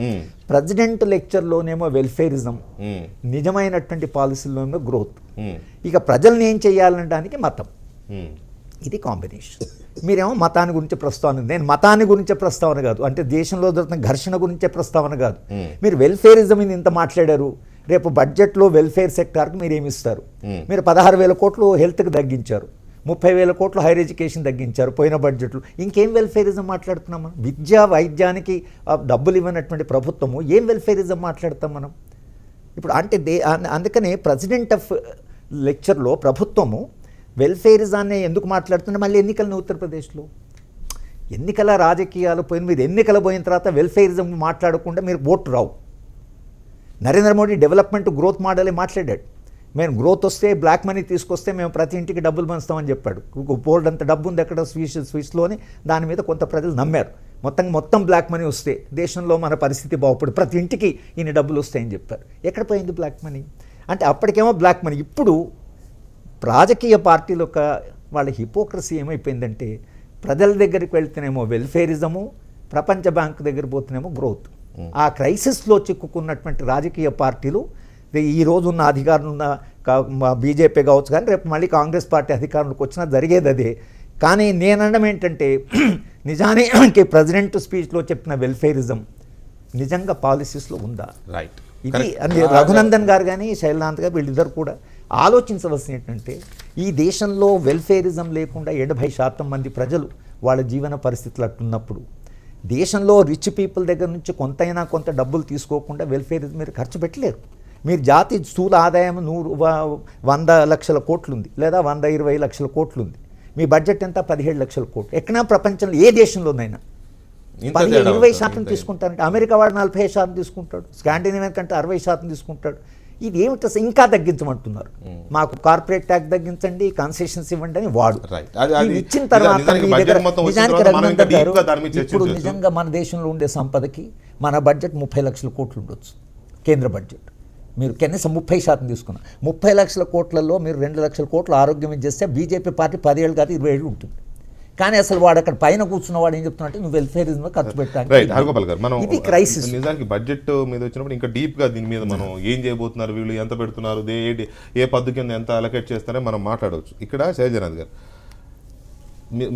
Speaker 3: ప్రెసిడెంట్ లెక్చర్లోనేమో వెల్ఫేరిజం, నిజమైనటువంటి పాలసీలోనేమో గ్రోత్. ఇక ప్రజల్ని ఏం చేయాలనడానికి మతం. ఇది కాంబినేషన్. మీరేమో మతాన్ని గురించి ప్రస్తావన, నేను మతాన్ని గురించే ప్రస్తావన కాదు, అంటే దేశంలో జరుగుతున్న ఘర్షణ గురించే ప్రస్తావన కాదు. మీరు వెల్ఫేరిజం ఇంత మాట్లాడారు, రేపు బడ్జెట్లో వెల్ఫేర్ సెక్టార్కి మీరు ఏమిస్తారు? మీరు 16,000 కోట్లు హెల్త్కి తగ్గించారు, 30,000 కోట్లు హైయర్ ఎడ్యుకేషన్ తగ్గించారు పోయిన బడ్జెట్లో. ఇంకేం వెల్ఫేరిజం మాట్లాడుతున్నాం మనం? విద్యా వైద్యానికి డబ్బులు ఇవ్వనటువంటి ప్రభుత్వము ఏం వెల్ఫేరిజం మాట్లాడతాం మనం ఇప్పుడు? అంటే అందుకనే ప్రెసిడెంట్ ఆఫ్ లెక్చర్లో ప్రభుత్వము వెల్ఫేరిజాన్ని ఎందుకు మాట్లాడుతున్నా? మళ్ళీ ఎన్నికలను ఉత్తరప్రదేశ్లో ఎన్నికల రాజకీయాలు పోయిన మీరు ఎన్నికలు పోయిన తర్వాత వెల్ఫేరిజం మాట్లాడకుండా మీరు ఓటు రావు. నరేంద్ర మోడీ డెవలప్మెంట్ గ్రోత్ మోడలే మాట్లాడాడు. మేము గ్రోత్ వస్తే బ్లాక్ మనీ తీసుకొస్తే మేము ప్రతి ఇంటికి డబ్బులు పంచుతామని చెప్పాడు. బోర్డు అంత డబ్బు ఉంది అక్కడ స్విస్లోని, దాని మీద కొంత ప్రజలు నమ్మారు. మొత్తం బ్లాక్ మనీ వస్తే దేశంలో మన పరిస్థితి బాగుపడు, ప్రతి ఇంటికి ఇన్ని డబ్బులు వస్తాయని చెప్పారు. ఎక్కడ పోయింది బ్లాక్ మనీ? అంటే అప్పటికేమో బ్లాక్ మనీ. ఇప్పుడు రాజకీయ పార్టీలు వాళ్ళ హిపోక్రసీ ఏమైపోయిందంటే ప్రజల దగ్గరికి వెళ్తేనేమో వెల్ఫేరిజము, ప్రపంచ బ్యాంకు దగ్గర పోతేనేమో గ్రోత్. ఆ క్రైసిస్లో చిక్కుకున్నటువంటి రాజకీయ పార్టీలు ఈ రోజు ఉన్న అధికారులు ఉన్న బీజేపీ కావచ్చు, కానీ రేపు మళ్ళీ కాంగ్రెస్ పార్టీ అధికారంలోకి వచ్చినా జరిగేది అదే. కానీ నేను అనడం ఏంటంటే నిజానికి ప్రెసిడెంట్ స్పీచ్లో చెప్పిన వెల్ఫేరిజం నిజంగా పాలసీస్లో ఉందా?
Speaker 1: రైట్.
Speaker 3: ఇది రఘునందన్ గారు కానీ శైలనాథ్ గారు వీళ్ళిద్దరు కూడా ఆలోచించవలసిన ఏంటంటే ఈ దేశంలో వెల్ఫేరిజం లేకుండా 70% మంది ప్రజలు వాళ్ళ జీవన పరిస్థితులు అట్టున్నప్పుడు దేశంలో రిచ్ పీపుల్ దగ్గర నుంచి కొంత డబ్బులు తీసుకోకుండా వెల్ఫేరిజం మీరు ఖర్చు పెట్టలేరు. మీరు జాతి స్థూల ఆదాయం 100 లక్షల కోట్లు ఉంది, లేదా 120 లక్షల కోట్లు ఉంది. మీ బడ్జెట్ ఎంత? 17 లక్షల కోట్లు. ఎక్కడా ప్రపంచంలో ఏ దేశంలోనైనా 20% తీసుకుంటారంటే అమెరికా వాడు 40% తీసుకుంటాడు, స్కాండినేవియన్ కంటే 60% తీసుకుంటాడు. ఇది ఏమిటి అసలు? ఇంకా తగ్గించమంటున్నారు. మాకు కార్పొరేట్ ట్యాక్స్ తగ్గించండి, కన్సెషన్స్ ఇవ్వండి అని వాడు ఇచ్చిన తర్వాత నిజానికి రఘునందన్ గారు ఇప్పుడు నిజంగా మన దేశంలో ఉండే సంపదకి మన బడ్జెట్ 30 లక్షల కోట్లు ఉండొచ్చు. కేంద్ర బడ్జెట్ మీరు కనీసం 30% తీసుకున్నారు. 30 లక్షల కోట్లలో మీరు 2 లక్షల కోట్లు ఆరోగ్యం ఇచ్చేస్తే బీజేపీ పార్టీ 10 ఏళ్ళు కాదు 20 ఏళ్ళు ఉంటుంది. కానీ అసలు వాడు అక్కడ పైన కూర్చున్నవాడు ఏం చెప్తున్నా అంటే నువ్వు వెల్ఫేరిజం ఖర్చు
Speaker 1: రైట్
Speaker 3: పెట్టాలి.
Speaker 1: హరగోపాల్ గారు, మనం
Speaker 3: ఇది క్రైసిస్.
Speaker 1: నిజానికి బడ్జెట్ మీద వచ్చినప్పుడు ఇంకా డీప్ గా దీని మీద మనం ఏం చేయబోతున్నారు, వీళ్ళు ఎంత పెడుతున్నారు, ఏ పద్దు కింద ఎంత అలొకేట్ చేస్తారని మనం మాట్లాడవచ్చు. ఇక్కడ శైలజనాథ్ గారు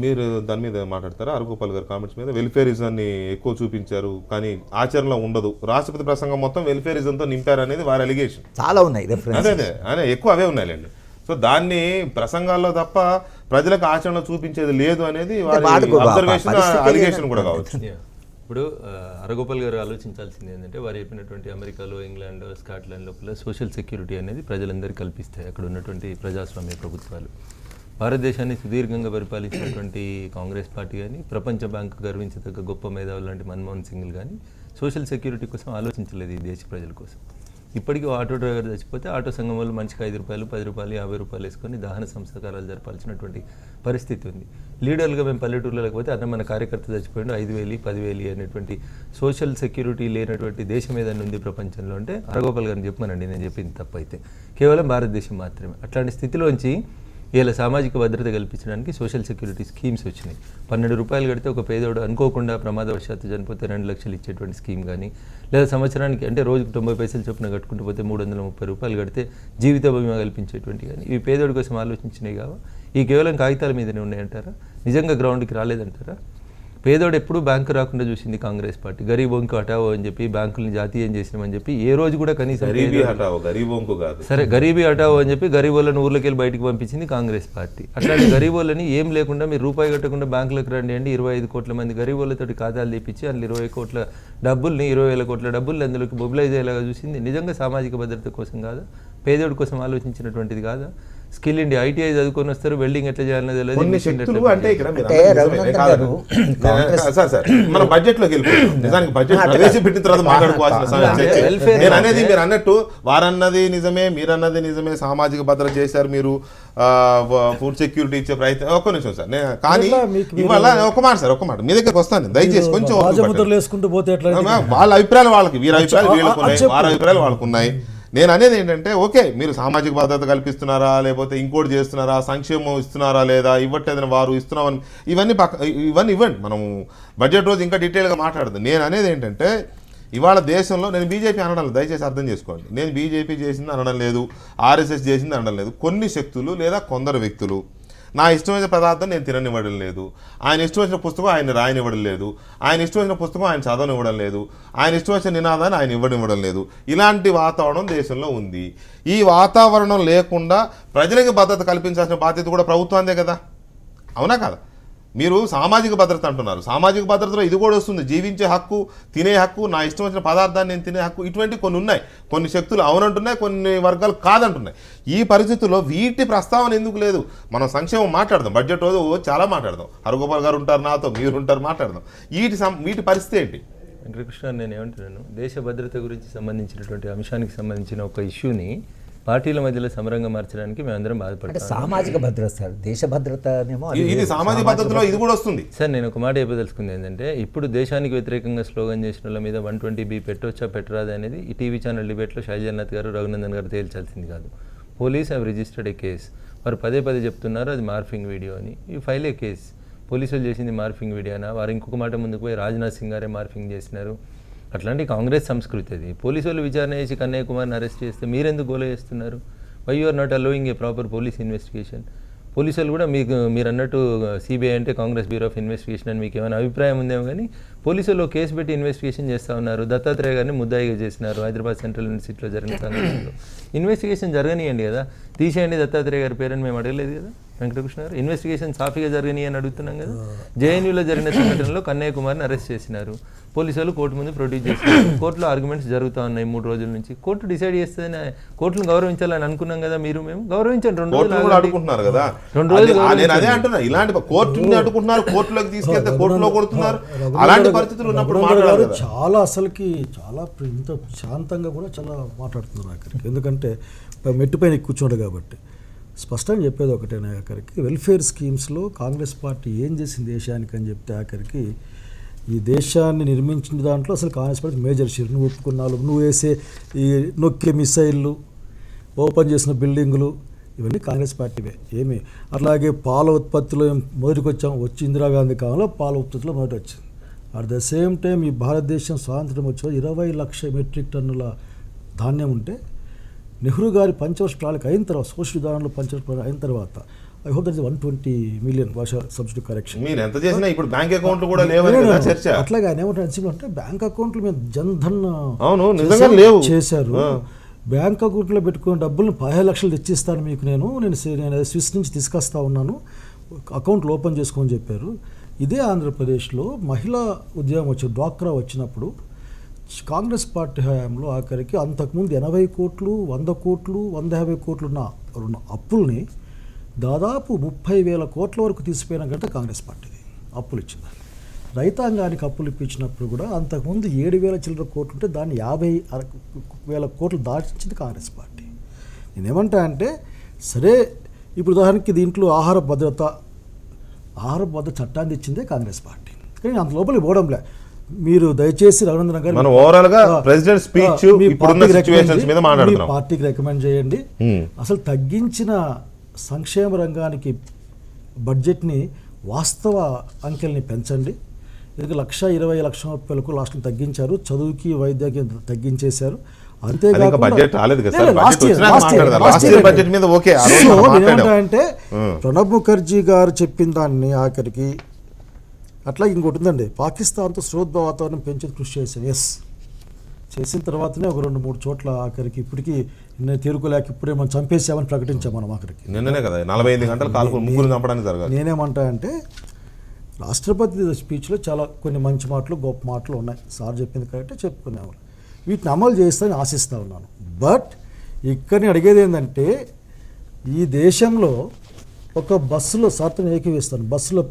Speaker 1: మీరు దాని మీద మాట్లాడతారా? హరగోపాల్ గారు కామెంట్స్ మీద వెల్ఫేరిజాన్ని ఎక్కువ చూపించారు కానీ ఆచరణలో ఉండదు, రాష్ట్రపతి ప్రసంగం మొత్తం వెల్ఫేరిజంతో నింపారు అనేది వారి అలిగేషన్.
Speaker 3: చాలా ఉన్నాయి రెఫరెన్స్.
Speaker 1: అదే ఎక్కువ అవే ఉన్నాయిలేండి. సో దాన్ని ప్రసంగాల్లో తప్ప ప్రజలకు ఆచరణలో చూపించేది లేదు అనేది అబ్జర్వేషన్, అలిగేషన్ కూడా కావచ్చు.
Speaker 4: ఇప్పుడు హరగోపాల్ గారు ఆలోచించాల్సింది ఏంటంటే వారు చెప్పినటువంటి అమెరికాలో, ఇంగ్లాండ్, స్కాట్లాండ్ లోపల సోషల్ సెక్యూరిటీ అనేది ప్రజలందరికీ కల్పిస్తాయి అక్కడ ఉన్నటువంటి ప్రజాస్వామ్య ప్రభుత్వాలు. భారతదేశాన్ని సుదీర్ఘంగా పరిపాలించినటువంటి కాంగ్రెస్ పార్టీ కానీ, ప్రపంచ బ్యాంకు గర్వించదగ్గ గొప్ప మేధావులు లాంటి మన్మోహన్ సింగ్ కానీ సోషల్ సెక్యూరిటీ కోసం ఆలోచించలేదు ఈ దేశ ప్రజల కోసం. ఇప్పటికీ ఆటో డ్రైవర్ చచ్చిపోతే ఆటో సంఘం వాళ్ళు మనిషికి 5 రూపాయలు, 10 రూపాయలు, 50 రూపాయలు వేసుకొని దహన సంస్కారాలు జరపాల్సినటువంటి పరిస్థితి ఉంది. లీడర్లుగా మేము పల్లెటూరులో లేకపోతే అన్న మన కార్యకర్త చచ్చిపోయిండు 5,000, 10,000 అనేటువంటి సోషల్ సెక్యూరిటీ లేనటువంటి దేశం ఏదైనా ఉంది ప్రపంచంలో అంటే హరగోపాల్ గారిని చెప్పమనండి, నేను చెప్పింది తప్పు అయితే. కేవలం భారతదేశం మాత్రమే. అట్లాంటి స్థితిలోంచి ఇలా సామాజిక భద్రత కల్పించడానికి సోషల్ సెక్యూరిటీ స్కీమ్స్ వచ్చినాయి. 12 రూపాయలు కడితే ఒక పేదోడు అనుకోకుండా ప్రమాదవశాత్తు చనిపోతే 2 లక్షలు ఇచ్చేటువంటి స్కీమ్ కానీ, లేదా సంవత్సరానికి అంటే రోజుకు 90 పైసలు చొప్పున కట్టుకుంటూ పోతే 330 రూపాయలు కడితే జీవిత బీమా కల్పించేటువంటి కానీ, ఇవి పేదోడి కోసం ఆలోచించినాయి కావా? ఈ కేవలం కాగితాల మీదనే ఉన్నాయంటారా? నిజంగా గ్రౌండ్కి రాలేదంటారా? పేదోడు ఎప్పుడూ బ్యాంకు రాకుండా చూసింది కాంగ్రెస్ పార్టీ. గరీబోంకు హటావో అని చెప్పి బ్యాంకులను జాతీయం చేసినామని చెప్పి ఏ రోజు కూడా కనీసం సరే గరీబీ హటావో అని చెప్పి గరీబోళ్ళని ఊర్లోకి వెళ్ళి బయటకు పంపించింది కాంగ్రెస్ పార్టీ. అట్లాంటి గరీబోళ్ళని ఏం లేకుండా మీరు రూపాయి కట్టకుండా బ్యాంకులకు రండి అండి 25 కోట్ల మంది గరీబోళ్ళతోటి ఖాతాలు తెప్పించి అందులో 20 కోట్ల డబ్బుల్ని 20,000 కోట్ల డబ్బుల్ని అందులోకి మొబిలైజ్ అయ్యేలాగా చూసింది. నిజంగా సామాజిక భద్రత కోసం కాదా? పేదోడి కోసం ఆలోచించినటువంటిది కాదా? స్కిల్ ఇండియా ఐటీఐ చదువుకొని వస్తారు, వెల్డింగ్ ఎట్లా చేయాలనే తెలియదు.
Speaker 1: మన బడ్జెట్ లోకి వెళ్ళిపోయాం. నిజానికి బడ్జెట్ ప్రవేశపెట్టిన తర్వాత మాట్లాడుకోవాల్సిన నేను అనేది మీరు అన్నట్టు వారన్నది నిజమే, మీరన్నది నిజమే, సామాజిక భద్రత చేశారు మీరు, ఫుడ్ సెక్యూరిటీ ఇచ్చే ప్రయత్నం. ఒక్క నిమిషం సార్, కానీ ఇవాళ ఒక మాట మీ దగ్గరకు వస్తాను, దయచేసి కొంచెం వాళ్ళ అభిప్రాయాలు వాళ్ళకి, వీరి అభిప్రాయాలు వీళ్ళకు ఉన్నాయి, వారి అభిప్రాయాలు వాళ్ళకు ఉన్నాయి. నేను అనేది ఏంటంటే ఓకే, మీరు సామాజిక భద్రత కల్పిస్తున్నారా లేకపోతే ఇంకోటి చేస్తున్నారా, సంక్షేమం ఇస్తున్నారా లేదా, ఇవ్వట్లేదని వారు ఇస్తున్నామని ఇవన్నీ ఇవ్వండి, మనం బడ్జెట్ రోజు ఇంకా డీటెయిల్గా మాట్లాడదాం. నేను అనేది ఏంటంటే ఇవాళ దేశంలో నేను బీజేపీ అనడం లేదు, దయచేసి అర్థం చేసుకోండి. నేను బీజేపీ చేసింది అనడం లేదు, ఆర్ఎస్ఎస్ చేసింది అనడం లేదు. కొన్ని శక్తులు లేదా కొందరు వ్యక్తులు నా ఇష్టమైన పదార్థం నేను తిననివ్వడం లేదు, ఆయన ఇష్టం వచ్చిన పుస్తకం ఆయన రాయనివ్వడం లేదు, ఆయన ఇష్టం వచ్చిన పుస్తకం ఆయన చదవనివ్వడం లేదు, ఆయన ఇష్టం వచ్చిన నినాదాన్ని ఆయన ఇవ్వనివ్వడం లేదు. ఇలాంటి వాతావరణం దేశంలో ఉంది. ఈ వాతావరణం లేకుండా ప్రజలకు భద్రత కల్పించాల్సిన బాధ్యత కూడా ప్రభుత్వాందే కదా, అవునా కదా? మీరు సామాజిక భద్రత అంటున్నారు, సామాజిక భద్రతలో ఇది కూడా వస్తుంది, జీవించే హక్కు, తినే హక్కు, నా ఇష్టం వచ్చిన పదార్థాన్ని నేను తినే హక్కు, ఇటువంటి కొన్ని ఉన్నాయి. కొన్ని శక్తులు అవునంటున్నాయి, కొన్ని వర్గాలు కాదంటున్నాయి. ఈ పరిస్థితుల్లో వీటి ప్రస్తావన ఎందుకు లేదు? మనం సంక్షేమం మాట్లాడదాం, బడ్జెట్ రోజు చాలా మాట్లాడదాం, హరగోపాల్ గారు ఉంటారు, నాతో మీరు ఉంటారు, మాట్లాడదాం. వీటి పరిస్థితి ఏంటి?
Speaker 4: వెంకటకృష్ణ, నేను ఏమంటున్నాను, దేశ భద్రత గురించి సంబంధించినటువంటి అంశానికి సంబంధించిన ఒక ఇష్యూని పార్టీల మధ్యలో సమరంగా మార్చడానికి మేమందరం బాధపడతాం.
Speaker 3: సామాజిక భద్రత సార్, దేశ భద్రత
Speaker 1: ఇది సామాజిక భద్రతలో ఇది కూడా వస్తుంది
Speaker 4: సార్. నేను ఒక మాట చెప్పదలుచుకుంది ఏంటంటే, ఇప్పుడు దేశానికి వ్యతిరేకంగా స్లోగన్ చేసిన వాళ్ళ మీద 120B పెట్టొచ్చా పెట్టరాదా అనేది ఈ టీవీ ఛానల్ డిబేట్లో శైలజనాథ్ గారు, రఘునందన్ గారు తేల్చాల్సింది కాదు. Police have registered A case. వారు పదే చెప్తున్నారు అది మార్ఫింగ్ వీడియో అని. ఈ ఫైల్ ఏ కేస్. పోలీసులు చేసింది మార్ఫింగ్ వీడియోనా? వారు ఇంకొక మాట ముందుకు పోయి రాజ్నాథ్ సింగ్ గారే మార్ఫింగ్ చేసినారు. అట్లాంటి కాంగ్రెస్ సంస్కృతి అది. పోలీసు వాళ్ళు విచారణ చేసి కన్నయ్య కుమార్ని అరెస్ట్ చేస్తే మీరెందుకు గోల చేస్తున్నారు? Why you are not allowing a proper police investigation? Police వాళ్ళు కూడా మీరు అన్నట్టు సిబిఐ అంటే కాంగ్రెస్ బ్యూరో ఆఫ్ ఇన్వెస్టిగేషన్ అని మీకు ఏమైనా అభిప్రాయం ఉందేమో కానీ పోలీసు వాళ్ళు కేసు పెట్టి ఇన్వెస్టిగేషన్ చేస్తూ ఉన్నారు. దత్తాత్రేయ గారిని ముద్దాయిగా చేసినారు హైదరాబాద్ సెంట్రల్ యూనివర్సిటీలో జరిగిన కాంగ్రెస్లో. ఇన్వెస్టిగేషన్ జరగనియండి కదా, తీసేయండి దత్తాత్రేయ గారి పేరుని మేము అడగలేదు కదా వెంకటకృష్ణ గారు. ఇన్వెస్టిగేషన్ సాఫీగా జరగని అని అడుగుతున్నాం కదా. జేఎన్యూలో జరిగిన సంఘటనలో కన్నయ్య కుమార్ని అరెస్ట్ చేసినారు. పోలీసు వాళ్ళు కోర్టు ముందు ప్రొడ్యూస్ చేసినారు. కోర్టులో ఆర్గ్యుమెంట్స్ జరుగుతూ ఉన్నాయి 3 రోజుల నుంచి. కోర్టు డిసైడ్ చేస్తుందని కోర్టును గౌరవించాలని అనుకున్నాం కదా. మేము గౌరవించండి. 2 రోజులు
Speaker 1: అడుగుతున్నారు కదా, 2 రోజులు అదే అంటున్నా. ఇలాంటి కోర్టుని అడుగుతున్నారు, కోర్టులోకి తీసుకెళ్తే కోర్టులో కొడుతున్నారు. అలాంటి పరిస్థితులు ఉన్నప్పుడు
Speaker 5: చాలా అసలుకి చాలా ఇంత శాంతంగా కూడా చాలా మాట్లాడుతున్నారు ఆఖరికి. ఎందుకంటే మెట్టుపైన కూర్చోడు కాబట్టి స్పష్టంగా చెప్పేది ఒకటేనా, ఆఖరికి వెల్ఫేర్ స్కీమ్స్లో కాంగ్రెస్ పార్టీ ఏం చేసింది దేశానికి అని చెప్తే ఆఖరికి ఈ దేశాన్ని నిర్మించిన దాంట్లో అసలు కాంగ్రెస్ పార్టీ మేజర్ షేర్. నువ్వు ఒప్పుకున్నావు, నువ్వు వేసే ఈ నొక్కే మిసైళ్ళు, ఓపెన్ చేసిన బిల్డింగులు, ఇవన్నీ కాంగ్రెస్ పార్టీవే. ఏమి అట్లాగే పాల ఉత్పత్తిలో మొదటికి వచ్చి ఇందిరాగాంధీ కాలంలో పాల ఉత్పత్తిలో మొదటి వచ్చింది. అట్ ద సేమ్ టైం ఈ భారతదేశం స్వాతంత్రం వచ్చే 20 లక్షల మెట్రిక్ టన్నుల ధాన్యం ఉంటే నెహ్రూ గారి పంచవర్ష ప్రణాళిక అయిన తర్వాత, సోషల్ విధానంలో పంచవర్ష ప్రణాళిక అయిన తర్వాత I hope that 120 million subsidy correction.
Speaker 1: మీరు ఎంత చేసినా ఇప్పుడు బ్యాంక్ అకౌంట్లు కూడా లేవని కదా చర్చ.
Speaker 5: అట్లాగే ఆయన ఏమంటారు అంటే బ్యాంక్ అకౌంట్లు మేము జన్ధన్
Speaker 1: అవును నిజంగా లేవు
Speaker 5: చేశారు. బ్యాంక్ అకౌంట్లో పెట్టుకున్న డబ్బులను 15 లక్షలు తెచ్చిస్తాను మీకు, నేను స్విస్ నుంచి తీసుకొస్తా ఉన్నాను, అకౌంట్లు ఓపెన్ చేసుకోమని చెప్పారు. ఇదే ఆంధ్రప్రదేశ్లో మహిళా ఉద్యమం వచ్చి డ్వాక్రా వచ్చినప్పుడు కాంగ్రెస్ పార్టీ హయాంలో ఆఖరికి అంతకుముందు 80 కోట్లు 100 కోట్లు 150 కోట్లు ఉన్న అప్పుల్ని దాదాపు 30,000 కోట్ల వరకు తీసిపోయిన గంట కాంగ్రెస్ పార్టీది అప్పులు ఇచ్చింది. రైతాంగానికి అప్పులు ఇప్పించినప్పుడు కూడా అంతకుముందు 7,000 చిల్లర కోట్లు ఉంటే దాన్ని 50,000 కోట్లు దాటించింది కాంగ్రెస్ పార్టీ. నేనేమంటా అంటే సరే ఇప్పుడు ఉదాహరణకి దీంట్లో ఆహార భద్రత చట్టాన్ని ఇచ్చిందే కాంగ్రెస్ పార్టీ, కానీ అంత లోపలికి పోవడంలే. మీరు దయచేసి రఘునందన్ గారు
Speaker 1: మనం ఓవరాల్ గా ప్రెసిడెంట్ స్పీచ్ ఇప్పుడున్న సిచువేషన్స్ మీద మాట్లాడుతున్నాం.
Speaker 5: పార్టీకి రికమెండ్ చేయండి. అసలు తగ్గించిన సంక్షేమ రంగానికి బడ్జెట్ని వాస్తవ అంకెల్ని పెంచండి. ఇది 1,20,30,000 లాస్ట్ తగ్గించారు, చదువుకి వైద్యానికి తగ్గించేశారు. అంతేకాకుండా
Speaker 1: బడ్జెట్ రాలేదు కదా సార్,
Speaker 5: లాస్ట్ ఇయర్
Speaker 1: బడ్జెట్ మీద ఓకే.
Speaker 5: అంటే ప్రణబ్ ముఖర్జీ గారు చెప్పిన దాన్ని ఆఖరికి అట్లా ఇంకోటి ఉందండి, పాకిస్తాన్తో శ్రోద్భ వాతావరణం పెంచేది కృషి చేశాను. చేసిన తర్వాతనే ఒక 2-3 చోట్ల ఆఖరికి ఇప్పటికీ నేను తీరుకోలేక ఇప్పుడే మనం చంపేసామని ప్రకటించాం మనం ఆఖరికి.
Speaker 1: నిన్ననే కదా 45 గంటలు కాల్పులు ముగ్గురు చంపడానికి జరగాలి.
Speaker 5: నేనేమంటా అంటే రాష్ట్రపతి స్పీచ్లో చాలా కొన్ని మంచి మాటలు గొప్ప మాటలు ఉన్నాయి. సార్ చెప్పింది కరెక్టే, చెప్పుకునేవాళ్ళు వీటిని అమలు చేస్తానని ఆశిస్తూ ఉన్నాను. బట్ ఇక్కడిని అడిగేది ఏంటంటే ఈ దేశంలో ఒక బస్సులో సార్తో ఏకీవిస్తాను, బస్సులో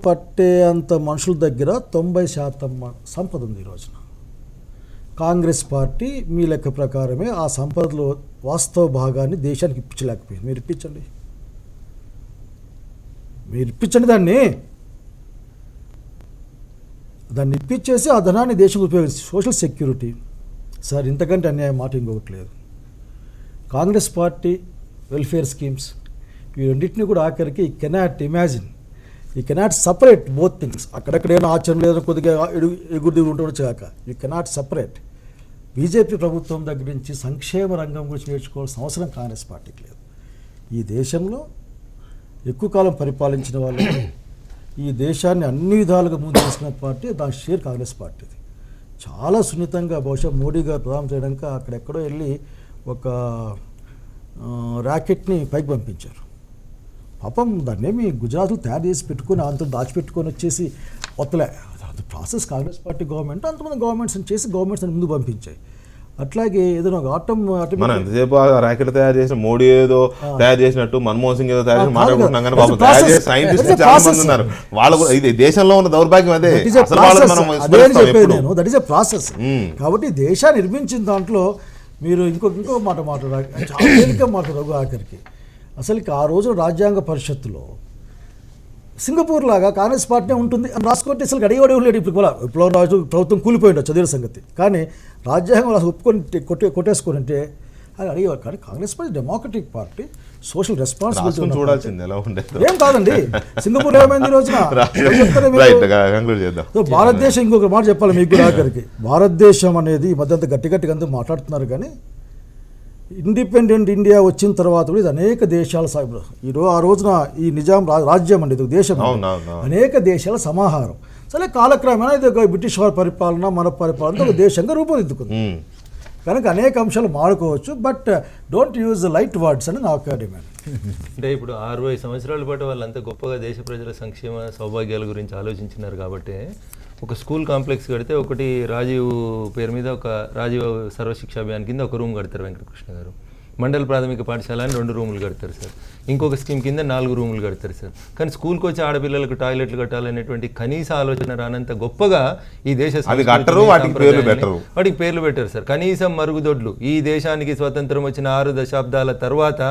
Speaker 5: పట్టే అంత మనుషుల దగ్గర 90% సంపద ఉంది ఈ రోజున. కాంగ్రెస్ పార్టీ మీ లెక్క ప్రకారమే ఆ సంపదలో వాస్తవ భాగాన్ని దేశానికి ఇప్పించలేకపోయింది. మీరు ఇప్పించండి దాన్ని ఇప్పించేసి ఆ ధనాన్ని దేశం ఉపయోగించి సోషల్ సెక్యూరిటీ. సార్ ఇంతకంటే అన్యాయం మాట ఇంకొకటి లేదు. కాంగ్రెస్ పార్టీ వెల్ఫేర్ స్కీమ్స్ ఈ రెండింటినీ కూడా ఆఖరికి you cannot separate both things. అక్కడక్కడ ఏమైనా ఆచరణ లేదని కొద్దిగా ఎగురుదిగురు ఉండవచ్చు కాక యూ కెనాట్ సపరేట్. బీజేపీ ప్రభుత్వం దగ్గర నుంచి సంక్షేమ రంగం గురించి నేర్చుకోవాల్సిన అవసరం కాంగ్రెస్ పార్టీకి లేదు. ఈ దేశంలో ఎక్కువ కాలం పరిపాలించిన వాళ్ళు, ఈ దేశాన్ని అన్ని విధాలుగా ముందు తీసుకున్న పార్టీ దాని షేర్ కాంగ్రెస్ పార్టీది. చాలా సున్నితంగా బహుశా మోడీ గారు ప్రధానం చేయడానికి అక్కడెక్కడో వెళ్ళి ఒక ర్యాకెట్ని పైకి పంపించారు. పాపం దాన్నేమి గుజరాత్లో తయారు చేసి పెట్టుకుని అంత దాచిపెట్టుకొని వచ్చేసి కొత్తలే ప్రాసెస్. కాంగ్రెస్ పార్టీ గవర్నమెంట్ అంతమంది గవర్నమెంట్స్ ముందు పంపించాయి. అట్లాగే ఏదైనా
Speaker 1: మనం ఎంతసేపు ర్యాకెట్ తయారు చేసిన మోడీ ఏదో తయారు చేసినట్టు, మన్మోహన్ సింగ్ ఏదో తయారు చేసి మాట్లాడుకుంటున్నాం, కానీ బాబు తయారు చేసే సైంటిస్ట్ చాలా మంది ఉన్నారు. వాళ్ళు ఇది దేశంలో ఉన్న దౌర్భాగ్యం అదే.
Speaker 5: That is a process. కాబట్టి దేశాన్ని నిర్మించిన దాంట్లో మీరు ఇంకో మాట మాట్లాడారు, చాలా తేలిక మాట్లాడారు ఆఖరికి. అసలుకి ఆ రోజు రాజ్యాంగ పరిషత్తులో సింగపూర్ లాగా కాంగ్రెస్ పార్టీ ఉంటుంది అని రాసుకుంటే అసలు అడిగేవాడే లేడు. ఇప్పుడు రాజు ప్రభుత్వం కూలిపోయింది చదివిన సంగతి, కానీ రాజ్యాంగం రాసి ఒప్పుకొని కొట్టేసుకొని అంటే అది అడిగేవారు. కానీ Congress party democratic party, social responsibility
Speaker 1: చూడాల్సింది ఎలా ఉండేది
Speaker 5: ఏం కాదండి. సింగపూర్ ఏమైంది రోజున భారతదేశం. ఇంకొక మాట చెప్పాలి మీకు ఆఖరికి, భారతదేశం అనేది ఈ మధ్య అంత గట్టిగా అందరూ మాట్లాడుతున్నారు, కానీ ఇండిపెండెంట్ ఇండియా వచ్చిన తర్వాత కూడా ఇది అనేక దేశాల ఆ రోజున ఈ నిజాం రాజ్యం అండి, ఇది దేశం, అనేక దేశాల సమాహారం. సరే కాలక్రమేణా ఇది బ్రిటిష్ వారి పరిపాలన, మన పరిపాలన ఒక దేశంగా రూపుదిద్దుకుంది. కనుక అనేక అంశాలు మాడుకోవచ్చు, but don't use light words అని నాకు డిమాండ్.
Speaker 4: అంటే ఇప్పుడు 60 సంవత్సరాల పాటు వాళ్ళంతా గొప్పగా దేశ ప్రజల సంక్షేమ సౌభాగ్యాల గురించి ఆలోచించినారు కాబట్టి ఒక స్కూల్ కాంప్లెక్స్ కడితే ఒకటి రాజీవ్ పేరు మీద ఒక రాజీవ్ సర్వశిక్ష అభియాన్ కింద ఒక రూమ్ కడతారు వెంకటకృష్ణ గారు. మండల ప్రాథమిక పాఠశాల అని 2 రూములు కడతారు సార్. ఇంకొక స్కీమ్ కింద 4 రూములు కడతారు సార్. కానీ స్కూల్కి వచ్చి ఆడపిల్లలకు టాయిలెట్లు కట్టాలనేటువంటి కనీస ఆలోచన రానంత గొప్పగా ఈ దేశ వాటికి పేర్లు పెట్టారు సార్. కనీసం మరుగుదొడ్లు, ఈ దేశానికి స్వతంత్రం వచ్చిన 6 దశాబ్దాల తర్వాత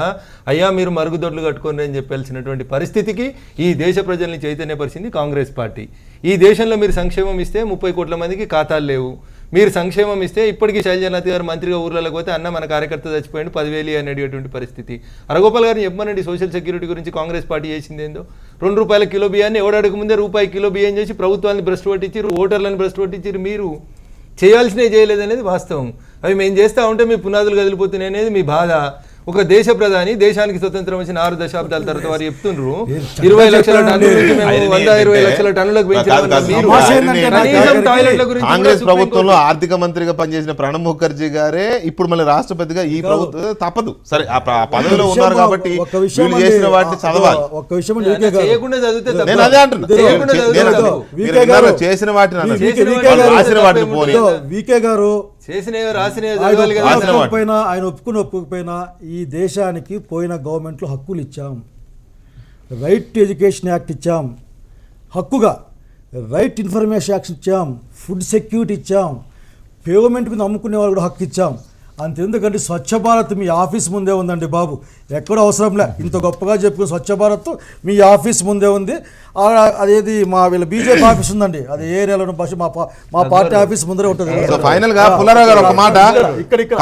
Speaker 4: అయ్యా మీరు మరుగుదొడ్లు కట్టుకోండి అని చెప్పాల్సినటువంటి పరిస్థితికి ఈ దేశ ప్రజల్ని చైతన్యపరిచింది కాంగ్రెస్ పార్టీ. ఈ దేశంలో మీరు సంక్షేమం ఇస్తే 30 కోట్ల మందికి ఖాతాలు లేవు, మీరు సంక్షేమం ఇస్తే ఇప్పటికీ శైలజనాథ్ గారు మంత్రిగా ఊర్లలోకి పోతే అన్న మన కార్యకర్త చచ్చిపోయింది 10,000 అనేటువంటి పరిస్థితి. అరగోపాల్ గారిని చెప్పమనండి సోషల్ సెక్యూరిటీ గురించి కాంగ్రెస్ పార్టీ చేసింది ఏందో. ₹2 కిలో బియ్యాన్ని ఎవడడక ముందే రూపాయి కిలో బియ్యం చేసి ప్రభుత్వాన్ని భ్రష్టు పట్టించారు, ఓటర్లను భ్రష్టు పట్టించారు. మీరు చేయాల్సినవి చేయలేదనేది వాస్తవం. అవి మేము చేస్తూ ఉంటే మీ పునాదులు కదిలిపోతున్నాయి అనేది మీ బాధ. ఒక దేశ ప్రధాని దేశానికి స్వతంత్రం వచ్చిన 6 దశాబ్దాల తర్వాత వారు చెప్తుండ్రు 20 లక్షల టన్నుల నుంచి మేము 120 లక్షల టన్నులకు
Speaker 1: కాంగ్రెస్ ప్రభుత్వంలో ఆర్థిక మంత్రిగా పనిచేసిన ప్రణబ్ ముఖర్జీ గారే ఇప్పుడు మళ్ళీ రాష్ట్రపతిగా ఈ ప్రభుత్వం తప్పదు. సరే ఆ పదవిలో ఉన్నారు కాబట్టి వీళ్ళు చేసిన వాటిని చదవాలి.
Speaker 5: ఒక్క విషయం
Speaker 4: చేయకుండా చదివితే
Speaker 1: నేను అదే అంటున్నా, చేసిన వాటిని రాసిన వాటిని పోనీ
Speaker 5: వీకే గారు
Speaker 4: చేసినవి రాసినవి
Speaker 5: ఆయన ఒప్పుకోకపోయినా ఈ దేశానికి పోయిన గవర్నమెంట్లో హక్కులు ఇచ్చాం. రైట్ టు ఎడ్యుకేషన్ యాక్ట్ ఇచ్చాం, హక్కుగా రైట్ ఇన్ఫర్మేషన్ యాక్ట్ ఇచ్చాం, ఫుడ్ సెక్యూరిటీ ఇచ్చాం, పేమెంట్ మీద అమ్ముకునే వాళ్ళు కూడా హక్కు ఇచ్చాం. అంతెందుకంటే స్వచ్ఛ భారత్ మీ ఆఫీస్ ముందే ఉందండి బాబు, ఎక్కడో అవసరంలే. ఇంత గొప్పగా చెప్పుకుని స్వచ్ఛ భారత్ మీ ఆఫీస్ ముందే ఉంది. అదేది మా వీళ్ళ బీజేపీ ఆఫీస్ ఉందండి, అది ఏ నెలలో మా పార్టీ ఆఫీస్ ముందరే ఉంటుంది.
Speaker 1: ఫైనల్ గా పుల్లారావు గారు ఒక మాట,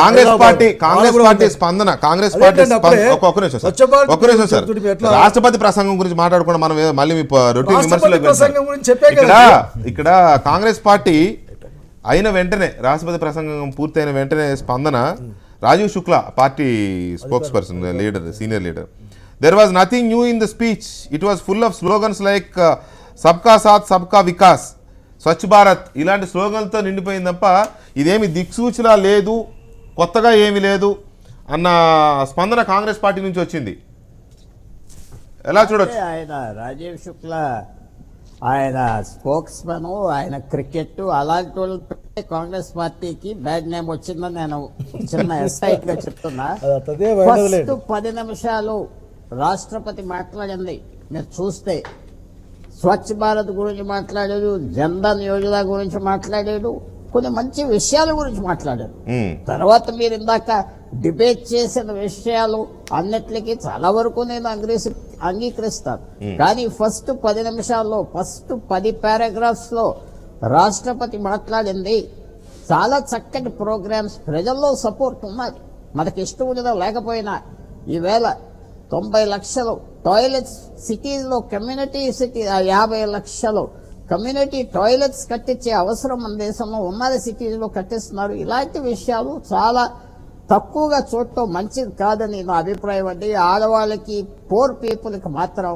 Speaker 1: కాంగ్రెస్ పార్టీ స్పందన, కాంగ్రెస్ పార్టీ ఒక్క నిమిషం సార్, రాష్ట్రపతి ప్రసంగం గురించి మాట్లాడుకున్నాం మనం, మళ్ళీ మీ రొటీన్ విమర్శలు. ఇక్కడ కాంగ్రెస్ పార్టీ అయిన వెంటనే రాష్ట్రపతి ప్రసంగం పూర్తయిన వెంటనే స్పందన, Rajiv Shukla party spokesperson leader, senior leader, there was nothing new in the speech, it was full of slogans like సబ్కా సాత్ సబ్కా వికాస్, స్వచ్ఛ భారత్, ఇలాంటి స్లోగన్లతో నిండిపోయింది తప్ప ఇదేమి దిక్సూచన లేదు, కొత్తగా ఏమీ లేదు అన్న స్పందన కాంగ్రెస్ పార్టీ నుంచి వచ్చింది. ఎలా చూడొచ్చు?
Speaker 2: ఆయన రాజీవ్ శుక్లా ఆయన స్పోక్స్ మన్, ఆయన క్రికెట్ అలాంటి వాళ్ళు కాంగ్రెస్ పార్టీకి బ్యాడ్ నేమ్ వచ్చిందని నేను చిన్న ఎస్ఐట్ గా చెప్తున్నా. ఫస్ట్ 10 నిమిషాలు రాష్ట్రపతి మాట్లాడింది మీరు చూస్తే, స్వచ్ఛ భారత్ గురించి మాట్లాడాడు, జన్ధన్ యోజన గురించి మాట్లాడాడు, కొన్ని మంచి విషయాల గురించి మాట్లాడారు. తర్వాత మీరు ఇందాక డిబేట్ చేసిన విషయాలు అన్నిటికీ చాలా వరకు నేను అంగీకరిస్తాను. కానీ ఫస్ట్ 10 నిమిషాల్లో, ఫస్ట్ 10 పారాగ్రాఫ్స్ లో రాష్ట్రపతి మాట్లాడింది చాలా చక్కటి ప్రోగ్రామ్స్, ప్రజల్లో సపోర్ట్ ఉన్నది. మనకి ఇష్టం ఉన్నదో లేకపోయినా ఈవేళ 90 లక్షలు టాయిలెట్స్ సిటీలో, కమ్యూనిటీ సిటీ 50 లక్షలు కమ్యూనిటీ టాయిలెట్స్ కట్టించే అవసరం మన దేశంలో ఉన్నది, సిటీలో కట్టిస్తున్నారు. ఇలాంటి విషయాలు చాలా తక్కువగా చూడటం మంచిది కాదని నా అభిప్రాయం అండి. ఆడవాళ్ళకి, పూర్ పీపుల్కి మాత్రం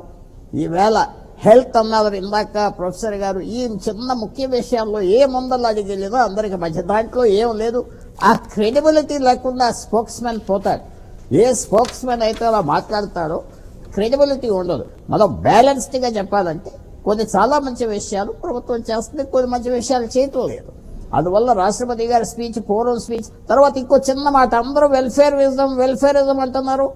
Speaker 2: ఈవేళ హెల్త్ అన్నారు ఇందాక ప్రొఫెసర్ గారు, ఈ చిన్న ముఖ్య విషయాల్లో ఏ ముందలు అడిగెళ్ళినా అందరికి మంచి, దాంట్లో ఏం లేదు. ఆ క్రెడిబిలిటీ లేకుండా స్పోక్స్ మ్యాన్ పోతాడు. ఏ స్పోక్స్ మ్యాన్ అయితే అలా మాట్లాడతాడో క్రెడిబిలిటీ ఉండదు. మనం బ్యాలెన్స్డ్గా చెప్పాలంటే కొన్ని చాలా మంచి విషయాలు ప్రభుత్వం చేస్తుంది, కొన్ని మంచి విషయాలు చేయటం లేదు. అందువల్ల రాష్ట్రపతి గారి స్పీచ్, పూర్వం స్పీచ్, తర్వాత ఇంకో చిన్న మాట, అందరూ వెల్ఫేరిజం అంటున్నారు.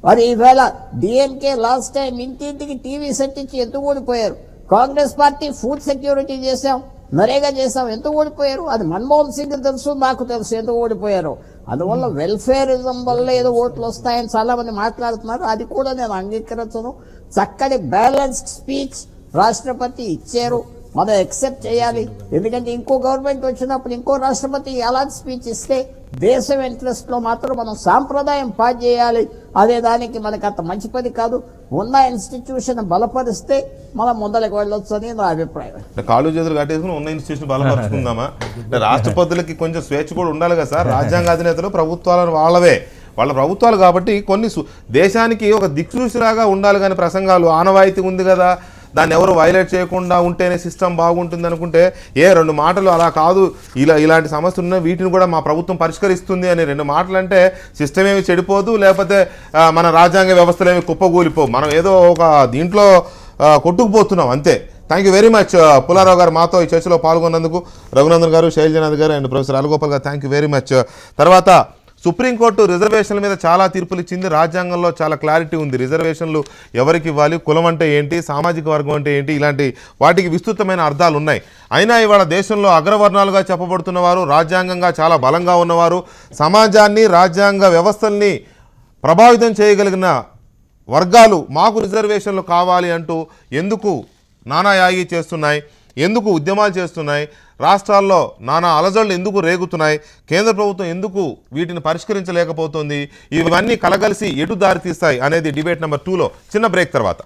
Speaker 2: మరి ఈవేళ డిఎంకే లాస్ట్ టైం ఇంటింటికి టీవీ సెట్ ఇచ్చి ఎందుకు ఓడిపోయారు? కాంగ్రెస్ పార్టీ ఫుడ్ సెక్యూరిటీ చేశాం, నరేగా చేశాం, ఎందుకు ఓడిపోయారు? అది మన్మోహన్ సింగ్ తెలుసు, నాకు తెలుసు ఎందుకు ఓడిపోయారు. అందువల్ల వెల్ఫేరిజం వల్ల ఏదో ఓట్లు వస్తాయని చాలా మంది మాట్లాడుతున్నారు, అది కూడా నేను అంగీకరించను. చక్కటి బ్యాలెన్స్డ్ స్పీచ్ రాష్ట్రపతి ఇచ్చారు, మనం ఎక్సెప్ట్ చేయాలి. ఎందుకంటే ఇంకో గవర్నమెంట్ వచ్చినప్పుడు ఇంకో రాష్ట్రపతి అలాంటి స్పీచ్ ఇస్తే దేశం ఇంట్రెస్ట్లో మాత్రం మనం సాంప్రదాయం పాస్ చేయాలి. అదే దానికి మనకు అంత మంచి పని కాదు. ఉన్న ఇన్స్టిట్యూషన్ బలపరిస్తే మనం ముందరికి వెళ్ళొచ్చు అని నా అభిప్రాయం.
Speaker 1: కాళ్ళు చేతులు కట్టేసుకుని ఉన్న ఇన్స్టిట్యూషన్ బలపరుచుకుందామా? అంటే రాష్ట్రపతులకి కొంచెం స్వేచ్ఛ కూడా ఉండాలి కదా సార్. రాజ్యాంగ అధినేతలు ప్రభుత్వాలను వాళ్ళ ప్రభుత్వాలు కాబట్టి కొన్ని దేశానికి ఒక దిక్సూచిలాగా ఉండాలి. కానీ ప్రసంగాలు ఆనవాయితీ ఉంది కదా, దాన్ని ఎవరు వైలేట్ చేయకుండా ఉంటేనే సిస్టమ్ బాగుంటుంది అనుకుంటే, 2 మాటలు అలా కాదు, ఇలాంటి సమస్యలు ఉన్నాయి, వీటిని కూడా మా ప్రభుత్వం పరిష్కరిస్తుంది అని 2 మాటలు అంటే సిస్టమ్ ఏమి చెడిపోదు, లేకపోతే మన రాజ్యాంగ వ్యవస్థలు ఏమి కుప్పగూలిపోవు. మనం ఏదో ఒక దీంట్లో కొట్టుకుపోతున్నాం అంతే. Thank you very much Pullarao గారు మాతో ఈ చర్చలో పాల్గొన్నందుకు. రఘునందన్ గారు, శైలజనాథ్ గారు అండ్ ప్రొఫెసర్ అలగోపాల్ గారు, థ్యాంక్ యూ వెరీ మచ్. తర్వాత సుప్రీంకోర్టు రిజర్వేషన్ల మీద చాలా తీర్పులు ఇచ్చింది. రాజ్యాంగంలో చాలా క్లారిటీ ఉంది. రిజర్వేషన్లు ఎవరికి ఇవ్వాలి, కులం అంటే ఏంటి, సామాజిక వర్గం అంటే ఏంటి, ఇలాంటి వాటికి విస్తృతమైన అర్థాలు ఉన్నాయి. అయినా ఇవాళ దేశంలో అగ్రవర్ణాలుగా చెప్పబడుతున్న వారు, రాజ్యాంగంగా చాలా బలంగా ఉన్నవారు, సమాజాన్ని, రాజ్యాంగ వ్యవస్థల్ని ప్రభావితం చేయగలిగిన వర్గాలు మాకు రిజర్వేషన్లు కావాలి అంటూ ఎందుకు నానాయాగి చేస్తున్నాయి? ఎందుకు ఉద్యమాలు చేస్తున్నాయి, రాష్ట్రాల్లో నానా అలజడులు ఎందుకు రేగుతున్నాయి, కేంద్ర ప్రభుత్వం ఎందుకు వీటిని పరిష్కరించలేకపోతుంది, ఇవన్నీ కలగలిసి ఎటు దారి తీస్తాయి అనేది డిబేట్ నెంబర్ 2లో చిన్న బ్రేక్ తర్వాత.